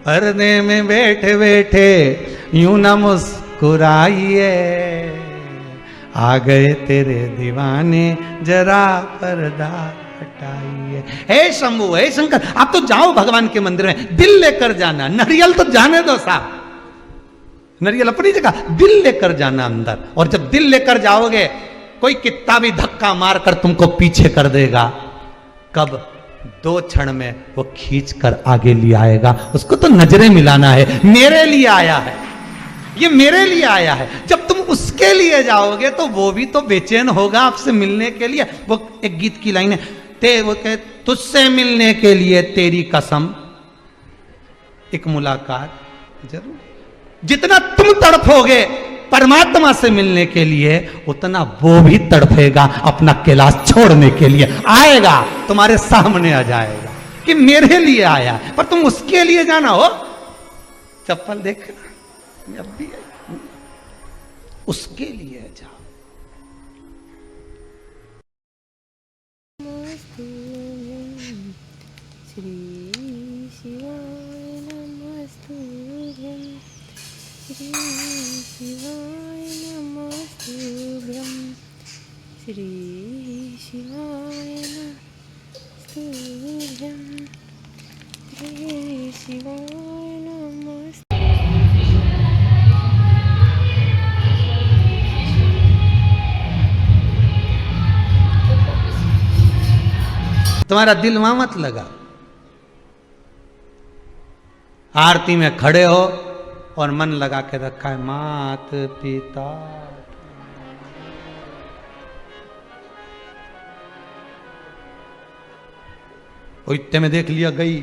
पर्दे में बैठे बैठे यूं न मुस्कुराइए, आ गए तेरे दीवाने जरा पर्दा हटाइए। हे शंभू, हे शंकर, आप तो जाओ भगवान के मंदिर में, दिल लेकर जाना। नारियल तो जाने दो साहब, नारियल अपनी जगह, दिल लेकर जाना अंदर। और जब दिल लेकर जाओगे, कोई कितना भी धक्का मारकर तुमको पीछे कर देगा, कब 2 क्षण में वो खींच कर आगे ले आएगा। उसको तो नजरें मिलाना है, मेरे लिए आया है, ये मेरे लिए आया है। जब तुम उसके लिए जाओगे तो वो भी तो बेचैन होगा आपसे मिलने के लिए। वो एक गीत की लाइन है, वो कहे तुझसे मिलने के लिए तेरी कसम, एक मुलाकात जरूर। जितना तुम तड़पोगे परमात्मा से मिलने के लिए, उतना वो भी तड़पेगा अपना कैलाश छोड़ने के लिए। आएगा तुम्हारे सामने आ जाएगा कि मेरे लिए आया, पर तुम उसके लिए जाना हो। चप्पल देखना, अब भी उसके लिए जाओ। श्री शिवाय नमस्तुभ्यं, श्री शिवाय नमस्तुभ्यं। तुम्हारा दिल वहां मत लगा। आरती में खड़े हो और मन लगा के रखा है मात पिता। इतने में देख लिया गई,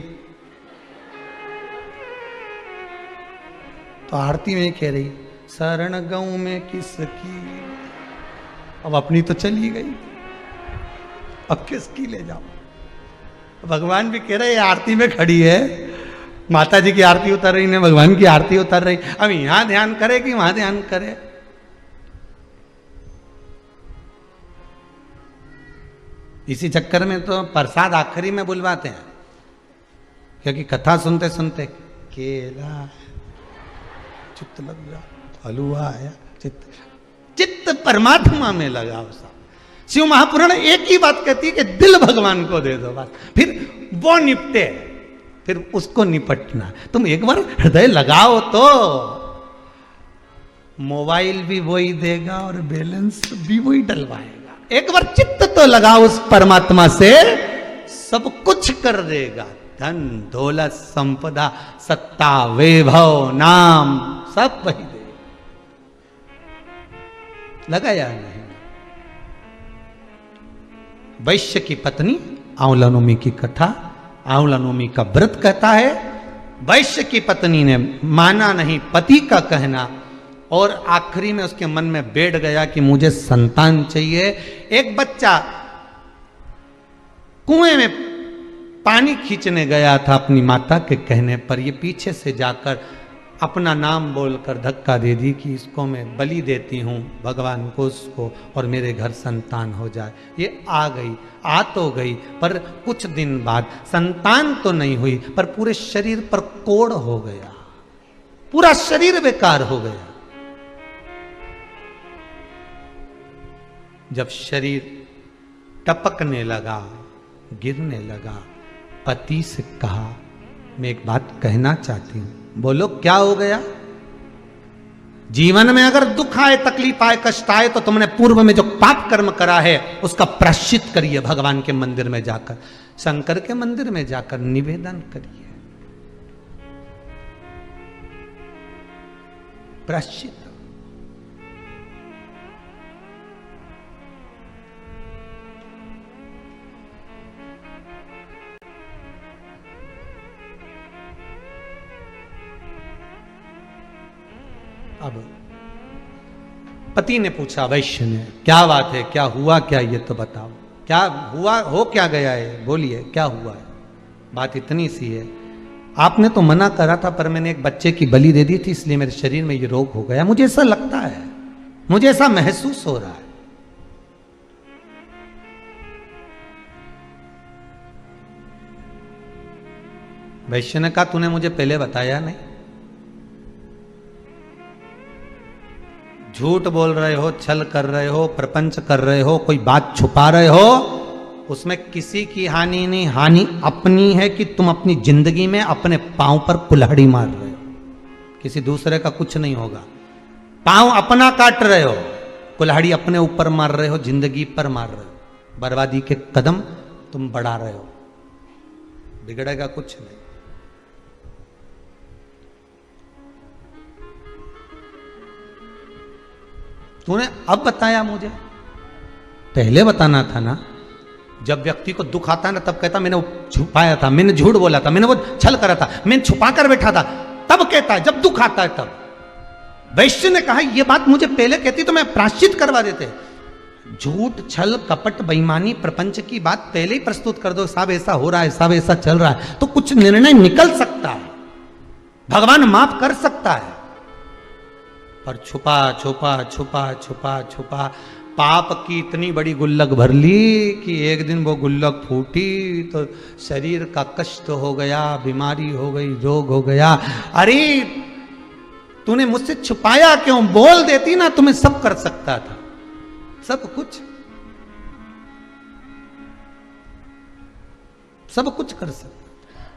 तो आरती में कह रही शरण गऊ में किसकी, अब अपनी तो चली गई, अब किसकी ले जाओ। भगवान भी कह रहे आरती में खड़ी है, माता जी की आरती उतर रही ने भगवान की आरती उतर रही, अब यहां ध्यान करे कि वहां ध्यान करे। इसी चक्कर में तो प्रसाद आखिरी में बुलवाते हैं, क्योंकि कथा सुनते सुनते केला चित्त लग जा, हलवा आया, चित्त परमात्मा में लगाओ सब। शिव महापुराण एक ही बात कहती है कि दिल भगवान को दे दो बस, फिर वो निपटे, फिर उसको निपटना। तुम एक बार हृदय लगाओ तो मोबाइल भी वही देगा और बैलेंस भी वही डलवाएगा। एक बार चित्त तो लगाओ उस परमात्मा से, सब कुछ कर देगा। धन दौलत संपदा सत्ता वैभव नाम सब वही देगा। लगाया नहीं। वैश्य की पत्नी, आंवला नवमी की कथा, आंवला नवमी का व्रत कहता है, वैश्य की पत्नी ने माना नहीं पति का कहना, और आखिरी में उसके मन में बैठ गया कि मुझे संतान चाहिए। एक बच्चा कुएं में पानी खींचने गया था अपनी माता के कहने पर, ये पीछे से जाकर अपना नाम बोलकर धक्का दे दी कि इसको मैं बलि देती हूँ भगवान को, उसको, और मेरे घर संतान हो जाए। ये आ गई, आ तो गई, पर कुछ दिन बाद संतान तो नहीं हुई, पर पूरे शरीर पर कोढ़ हो गया, पूरा शरीर बेकार हो गया। जब शरीर टपकने लगा, गिरने लगा, पति से कहा, मैं एक बात कहना चाहती हूं। बोलो क्या हो गया? जीवन में अगर दुख आए, तकलीफ आए, कष्ट आए, तो तुमने पूर्व में जो पाप कर्म करा है उसका प्रायश्चित करिए। भगवान के मंदिर में जाकर, शंकर के मंदिर में जाकर निवेदन करिए, प्रायश्चित। अब पति ने पूछा, वैश्य ने, क्या बात है, क्या हुआ, क्या ये तो बताओ, क्या हुआ, हो क्या गया है, बोलिए क्या हुआ है। बात इतनी सी है, आपने तो मना करा था, पर मैंने एक बच्चे की बलि दे दी थी, इसलिए मेरे शरीर में ये रोग हो गया। मुझे ऐसा लगता है, मुझे ऐसा महसूस हो रहा है। वैश्य ने कहा, तूने मुझे पहले बताया नहीं, झूठ बोल रहे हो, छल कर रहे हो, प्रपंच कर रहे हो, कोई बात छुपा रहे हो, उसमें किसी की हानि नहीं, हानि अपनी है कि तुम अपनी जिंदगी में अपने पांव पर कुल्हाड़ी मार रहे हो, किसी दूसरे का कुछ नहीं होगा। पांव अपना काट रहे हो, कुल्हाड़ी अपने ऊपर मार रहे हो, जिंदगी पर मार रहे हो, बर्बादी के कदम तुम बढ़ा रहे हो, बिगड़ेगा कुछ नहीं। तूने अब बताया मुझे, पहले बताना था ना। जब व्यक्ति को दुख आता है ना, तब कहता मैंने वो छुपाया था, मैंने झूठ बोला था, मैंने वो छल करा था, मैंने छुपा कर बैठा था, तब कहता है जब दुख आता है तब। वैश्य ने कहा, ये बात मुझे पहले कहती तो मैं प्रायश्चित करवा देते। झूठ, छल, कपट, बेईमानी, प्रपंच की बात पहले ही प्रस्तुत कर दो, सब ऐसा हो रहा है, सब ऐसा चल रहा है, तो कुछ निर्णय निकल सकता है, भगवान माफ कर सकता है। पर छुपा छुपा छुपा छुपा छुपा पाप की इतनी बड़ी गुल्लक भर ली कि एक दिन वो गुल्लक फूटी तो शरीर का कष्ट हो गया, बीमारी हो गई, रोग हो गया। अरे तूने मुझसे छुपाया क्यों? बोल देती ना, तुम्हें सब कर सकता था, सब कुछ, सब कुछ कर सकता था,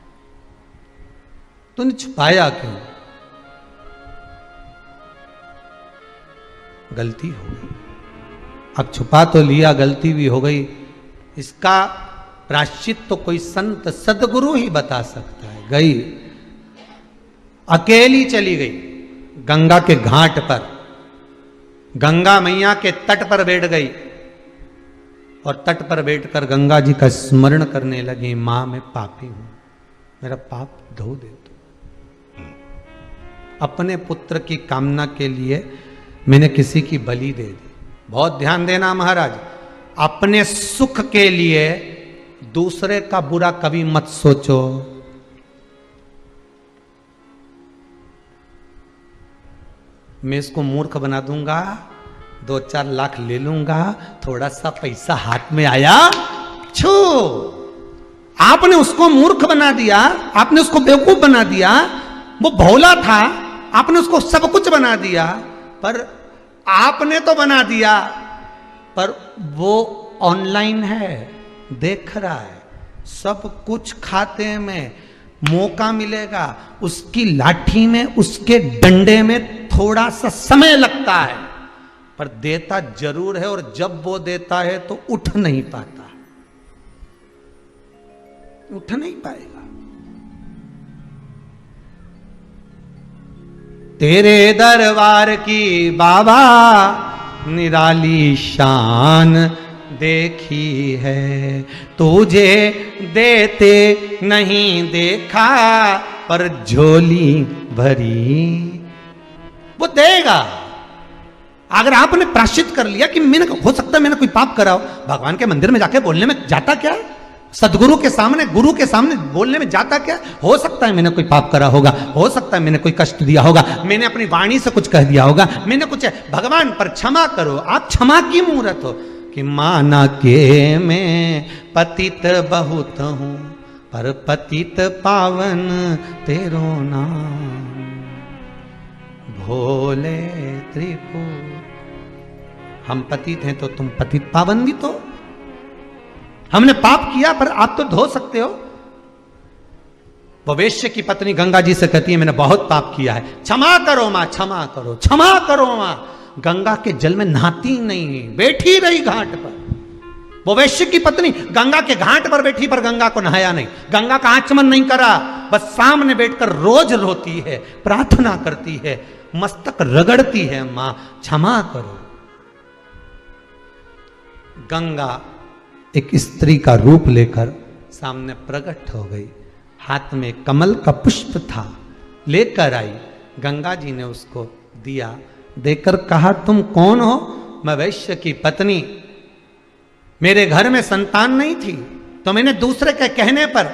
तूने छुपाया क्यों? गलती हो गई, अब छुपा तो लिया, गलती भी हो गई, इसका प्रायश्चित तो कोई संत सदगुरु ही बता सकता है। गई, अकेली चली गई गंगा के घाट पर, गंगा मैया के तट पर बैठ गई और तट पर बैठकर गंगा जी का स्मरण करने लगी, मां मैं पापी हूं, मेरा पाप धो दे तू। अपने पुत्र की कामना के लिए मैंने किसी की बलि दे दी। बहुत ध्यान देना महाराज, अपने सुख के लिए दूसरे का बुरा कभी मत सोचो। मैं इसको मूर्ख बना दूंगा, 2-4 लाख ले लूंगा, थोड़ा सा पैसा हाथ में आया, छू। आपने उसको मूर्ख बना दिया, आपने उसको बेवकूफ बना दिया, वो भोला था, आपने उसको सब कुछ बना दिया, पर आपने तो बना दिया, पर वो ऑनलाइन है, देख रहा है, सब कुछ खाते में मौका मिलेगा, उसकी लाठी में, उसके डंडे में थोड़ा सा समय लगता है, पर देता जरूर है। और जब वो देता है तो उठ नहीं पाता, उठ नहीं पाएगा। तेरे दरबार की बाबा निराली शान देखी है, तुझे देते नहीं देखा, पर झोली भरी वो देगा। अगर आपने प्राश्चित कर लिया कि मैंने, हो सकता है मैंने कोई पाप करा हो, भगवान के मंदिर में जाके बोलने में जाता क्या है? सदगुरु के सामने, गुरु के सामने बोलने में जाता क्या? हो सकता है मैंने कोई पाप करा होगा, हो सकता है मैंने कोई कष्ट दिया होगा, मैंने अपनी वाणी से कुछ कह दिया होगा, मैंने कुछ, भगवान पर क्षमा करो। आप क्षमा की मूर्त हो कि माना के मैं पतित बहुत हूं, पर पतित पावन तेरो नाम, भोले त्रिपुर। हम पतित हैं तो तुम पतित पावन भी तो। हमने पाप किया पर आप तो धो सकते हो। वो वेश्य की पत्नी गंगा जी से कहती है मैंने बहुत पाप किया है, क्षमा करो मां, क्षमा करो, क्षमा करो मां। गंगा के जल में नहाती नहीं, बैठी रही घाट पर। वो वेश्य की पत्नी गंगा के घाट पर बैठी, पर गंगा को नहाया नहीं, गंगा का आचमन नहीं करा, बस सामने बैठकर रोज रोती है, प्रार्थना करती है, मस्तक रगड़ती है, मां क्षमा करो। गंगा एक स्त्री का रूप लेकर सामने प्रकट हो गई, हाथ में कमल का पुष्प था, लेकर आई। गंगा जी ने उसको दिया, देकर कहा तुम कौन हो? मैं वैश्य की पत्नी, मेरे घर में संतान नहीं थी, तो मैंने दूसरे के कहने पर,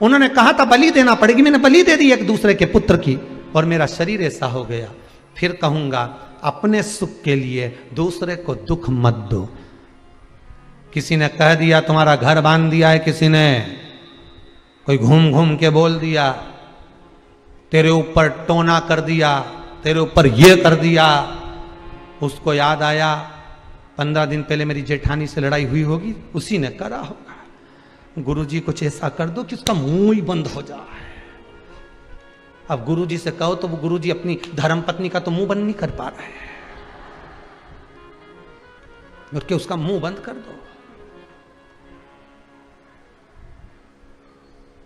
उन्होंने कहा था बलि देना पड़ेगी, मैंने बलि दे दी एक दूसरे के पुत्र की, और मेरा शरीर ऐसा हो गया। फिर कहूंगा अपने सुख के लिए दूसरे को दुख मत दो। किसी ने कह दिया तुम्हारा घर बांध दिया है, किसी ने कोई घूम घूम के बोल दिया, तेरे ऊपर टोना कर दिया, तेरे ऊपर ये कर दिया। उसको याद आया 15 दिन पहले मेरी जेठानी से लड़ाई हुई होगी, उसी ने करा होगा। गुरुजी कुछ ऐसा कर दो कि उसका मुंह ही बंद हो जाए। अब गुरुजी से कहो तो वो गुरुजी अपनी धर्मपत्नी का तो मुंह बंद नहीं कर पा रहे हैं, और कि उसका मुंह बंद कर दो।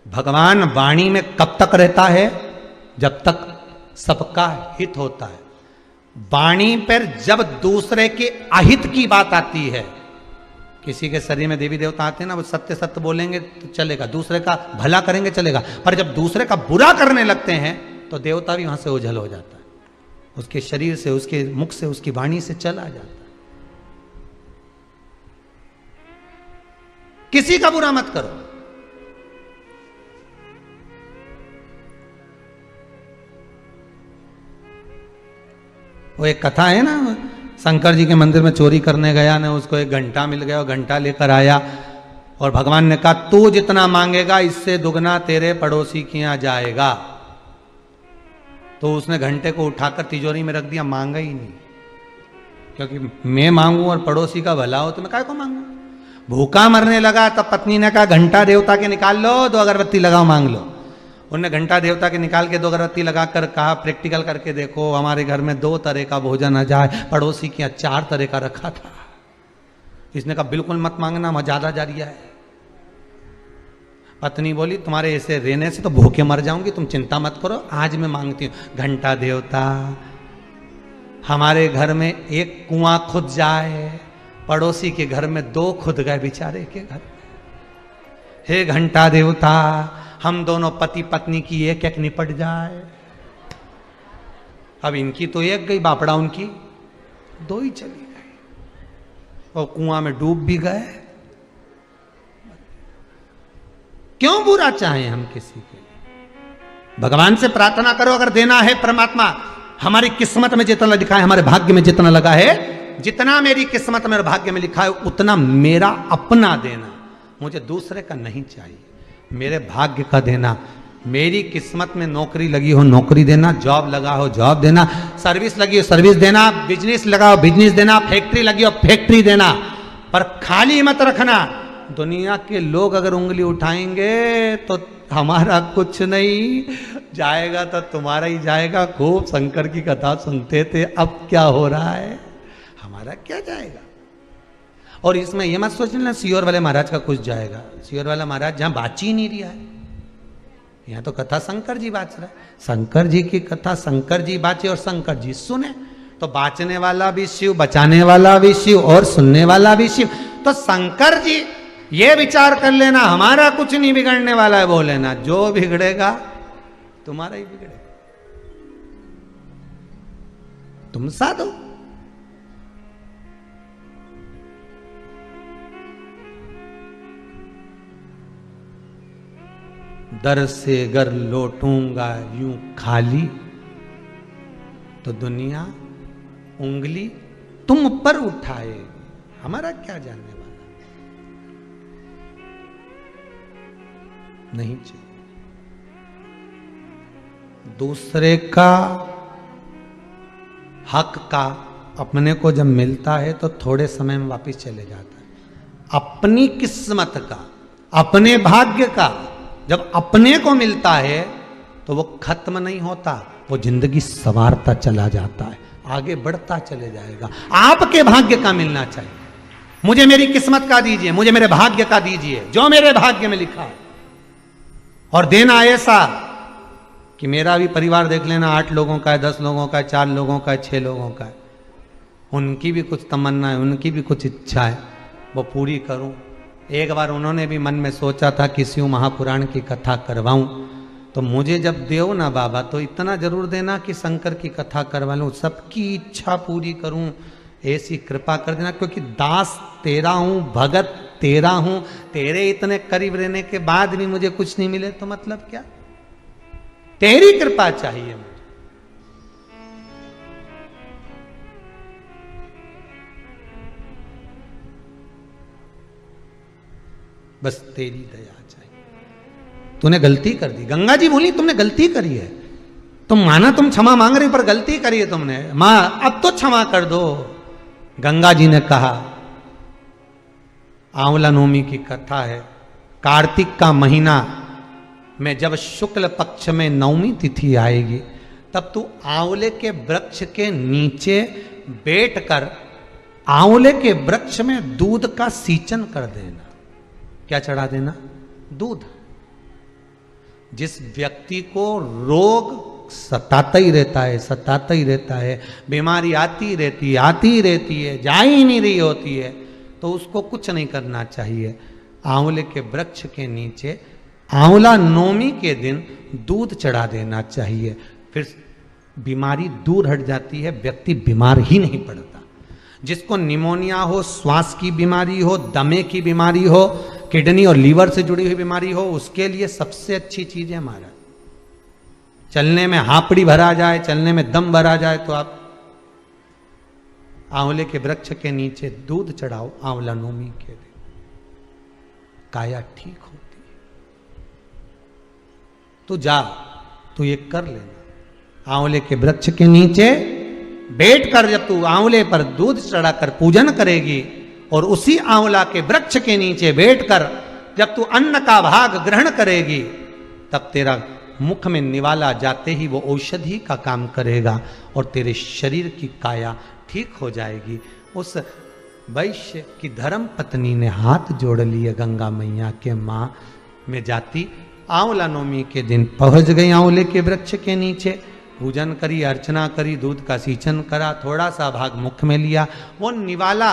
भगवान वाणी में कब तक रहता है? जब तक सबका हित होता है। वाणी पर जब दूसरे के अहित की बात आती है, किसी के शरीर में देवी देवता आते हैं ना, वो सत्य सत्य बोलेंगे तो चलेगा, दूसरे का भला करेंगे चलेगा, पर जब दूसरे का बुरा करने लगते हैं तो देवता भी वहां से ओझल हो जाता है, उसके शरीर से, उसके मुख से, उसकी वाणी से चला जाता है। किसी का बुरा मत करो। वो एक कथा है ना, शंकर जी के मंदिर में चोरी करने गया ना, उसको एक घंटा मिल गया, और घंटा लेकर आया, और भगवान ने कहा तू जितना मांगेगा इससे दुगना तेरे पड़ोसी के यहां जाएगा। तो उसने घंटे को उठाकर तिजोरी में रख दिया, मांगा ही नहीं, क्योंकि मैं मांगू और पड़ोसी का भला हो तो मैं काय को मांगू। भूखा मरने लगा तब पत्नी ने कहा घंटा देवता के निकाल लो, 2 अगरबत्ती लगाओ, मांग लो। उनने घंटा देवता के निकाल के 2 अगरबत्ती लगाकर कहा प्रैक्टिकल करके देखो, हमारे घर में 2 तरह का भोजन आ जाए, पड़ोसी के यहाँ 4 तरह का रखा था। इसने कहा बिल्कुल मत मांगना, मैं ज्यादा जा रहा है। पत्नी बोली तुम्हारे ऐसे रहने से तो भूखे मर जाऊंगी, तुम चिंता मत करो, आज मैं मांगती हूँ। घंटा देवता हमारे घर में एक कुआं खुद जाए, पड़ोसी के घर में 2 खुद गए बेचारे के घर। हे घंटा देवता हम दोनों पति पत्नी की एक एक निपट जाए। अब इनकी तो एक गई, बापड़ा उनकी 2 ही चली गई, और कुआं में डूब भी गए। क्यों बुरा चाहें हम किसी के लिए? भगवान से प्रार्थना करो, अगर देना है परमात्मा, हमारी किस्मत में जितना लिखा है, हमारे भाग्य में जितना लगा है, जितना मेरी किस्मत में और भाग्य में लिखा है उतना मेरा अपना देना, मुझे दूसरे का नहीं चाहिए। मेरे भाग्य का देना, मेरी किस्मत में नौकरी लगी हो नौकरी देना, जॉब लगा हो जॉब देना, सर्विस लगी हो सर्विस देना, बिजनेस लगा हो बिजनेस देना, फैक्ट्री लगी हो फैक्ट्री देना, पर खाली मत रखना। दुनिया के लोग अगर उंगली उठाएंगे तो हमारा कुछ नहीं जाएगा, तो तुम्हारा ही जाएगा। खूब शंकर की कथा सुनते थे, अब क्या हो रहा है, हमारा क्या जाएगा। और इसमें यह मत सोचना सियोर वाले महाराज का कुछ जाएगा। सियोर वाला महाराज जहां बाची ही नहीं रहा है, यहां तो कथा शंकर जी बाच रहा है। शंकर जी की कथा शंकर जी बाचे और शंकर जी सुने, तो बाचने वाला भी शिव, बचाने वाला भी शिव और सुनने वाला भी शिव। तो शंकर जी ये विचार कर लेना, हमारा कुछ नहीं बिगड़ने वाला है, बोल लेना जो बिगड़ेगा तुम्हारा ही बिगड़ेगा, तुम साधो। दर से अगर लौटूंगा यूं खाली, तो दुनिया उंगली तुम पर उठाए, हमारा क्या जानने वाला, नहीं चाहिए। दूसरे का हक का अपने को जब मिलता है तो थोड़े समय में वापस चले जाता है। अपनी किस्मत का, अपने भाग्य का जब अपने को मिलता है तो वो खत्म नहीं होता, वो जिंदगी संवारता चला जाता है, आगे बढ़ता चले जाएगा। आपके भाग्य का मिलना चाहिए। मुझे मेरी किस्मत का दीजिए, मुझे मेरे भाग्य का दीजिए, जो मेरे भाग्य में लिखा है। और देना ऐसा कि मेरा भी परिवार देख लेना, 8 लोगों का है, 10 लोगों का है, 4 लोगों का है, 6 लोगों का है, उनकी भी कुछ तमन्ना है, उनकी भी कुछ इच्छा है, वो पूरी करूं। एक बार उन्होंने भी मन में सोचा था कि शिव महापुराण की कथा करवाऊं, तो मुझे जब देव ना बाबा तो इतना जरूर देना कि शंकर की कथा करवा लूं, सबकी इच्छा पूरी करूं, ऐसी कृपा कर देना। क्योंकि दास तेरा हूं, भगत तेरा हूं, तेरे इतने करीब रहने के बाद भी मुझे कुछ नहीं मिले तो मतलब क्या, तेरी कृपा चाहिए मुझे। बस तेरी दया चाहिए। तूने गलती कर दी, गंगा जी बोली तुमने गलती करी है, तुम माना तुम क्षमा मांग रहे हो पर गलती करी है तुमने, मां अब तो क्षमा कर दो। गंगा जी ने कहा, आंवला नवमी की कथा है, कार्तिक का महीना में जब शुक्ल पक्ष में नवमी तिथि आएगी तब तू आंवले के वृक्ष के नीचे बैठकर आंवले के वृक्ष में दूध का सींचन कर देना। क्या चढ़ा देना? दूध। जिस व्यक्ति को रोग सताता ही रहता है, बीमारी आती रहती है, जा ही नहीं रही होती है, तो उसको कुछ नहीं करना चाहिए। आंवले के वृक्ष के नीचे आंवला नवमी के दिन दूध चढ़ा देना चाहिए, फिर बीमारी दूर हट जाती है, व्यक्ति बीमार ही नहीं पड़ता। जिसको निमोनिया हो, श्वास की बीमारी हो, दमे की बीमारी हो, किडनी और लीवर से जुड़ी हुई बीमारी हो, उसके लिए सबसे अच्छी चीज है हमारा, चलने में हापड़ी भरा जाए, चलने में दम भरा जाए, तो आप आंवले के वृक्ष के नीचे दूध चढ़ाओ आंवला नवमी के दिन, काया ठीक होती है। तो जा, तू ये कर लेना। आंवले के वृक्ष के नीचे बैठकर जब तू आंवले पर दूध चढ़ाकर पूजन करेगी और उसी आंवला के वृक्ष के नीचे बैठकर जब तू अन्न का भाग ग्रहण करेगी, तब तेरा मुख में निवाला जाते ही वो औषधि का काम करेगा और तेरे शरीर की काया ठीक हो जाएगी। उस वैश्य की धर्म पत्नी ने हाथ जोड़ लिए गंगा मैया के मां में जाती, आंवला नवमी के दिन पहुंच गई आंवले के वृक्ष के नीचे, पूजन करी, अर्चना करी, दूध का सींचन करा, थोड़ा सा भाग मुख में लिया, वो निवाला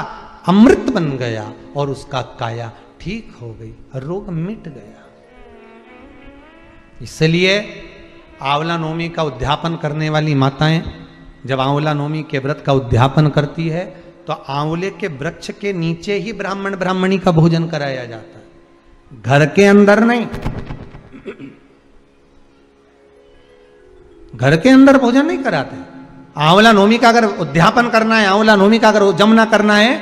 अमृत बन गया और उसका काया ठीक हो गई, रोग मिट गया। इसलिए आंवला नवमी का उद्यापन करने वाली माताएं जब आंवला नवमी के व्रत का उद्यापन करती है तो आंवले के वृक्ष के नीचे ही ब्राह्मण ब्राह्मणी का भोजन कराया जाता है, घर के अंदर नहीं। घर के अंदर भोजन नहीं कराते। आंवला नवमी का अगर उद्यापन करना है, आंवला नवमी का अगर जमना करना है,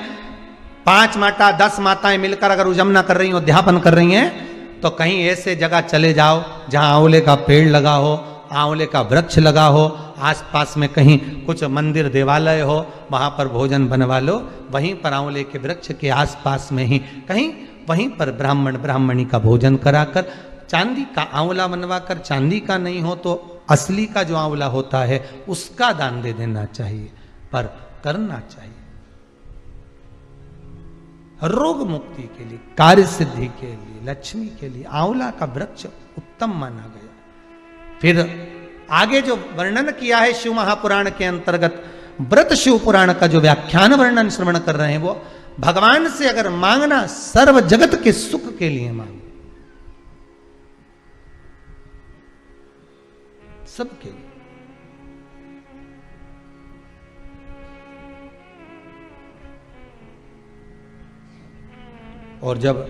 5 माता 10 माताएं मिलकर अगर उजमना कर रही हो, अध्यापन कर रही हैं, तो कहीं ऐसे जगह चले जाओ जहां आंवले का पेड़ लगा हो, आंवले का वृक्ष लगा हो, आसपास में कहीं कुछ मंदिर देवालय हो, वहां पर भोजन बनवा लो। वहीं पर आंवले के वृक्ष के आसपास में ही कहीं वहीं पर ब्राह्मण ब्राह्मणी का भोजन कराकर, चांदी का आंवला बनवाकर, चांदी का नहीं हो तो असली का जो आंवला होता है उसका दान दे देना चाहिए, पर करना चाहिए रोग मुक्ति के लिए, कार्य सिद्धि के लिए, लक्ष्मी के लिए आंवला का वृक्ष उत्तम माना गया। फिर आगे जो वर्णन किया है शिव महापुराण के अंतर्गत, व्रत शिव पुराण का जो व्याख्यान वर्णन श्रवण कर रहे हैं, वो भगवान से अगर मांगना सर्व जगत के सुख के लिए मांगो, सबके लिए। और जब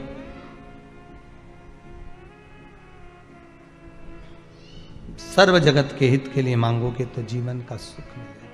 सर्व जगत के हित के लिए मांगोगे तो जीवन का सुख मिलेगा।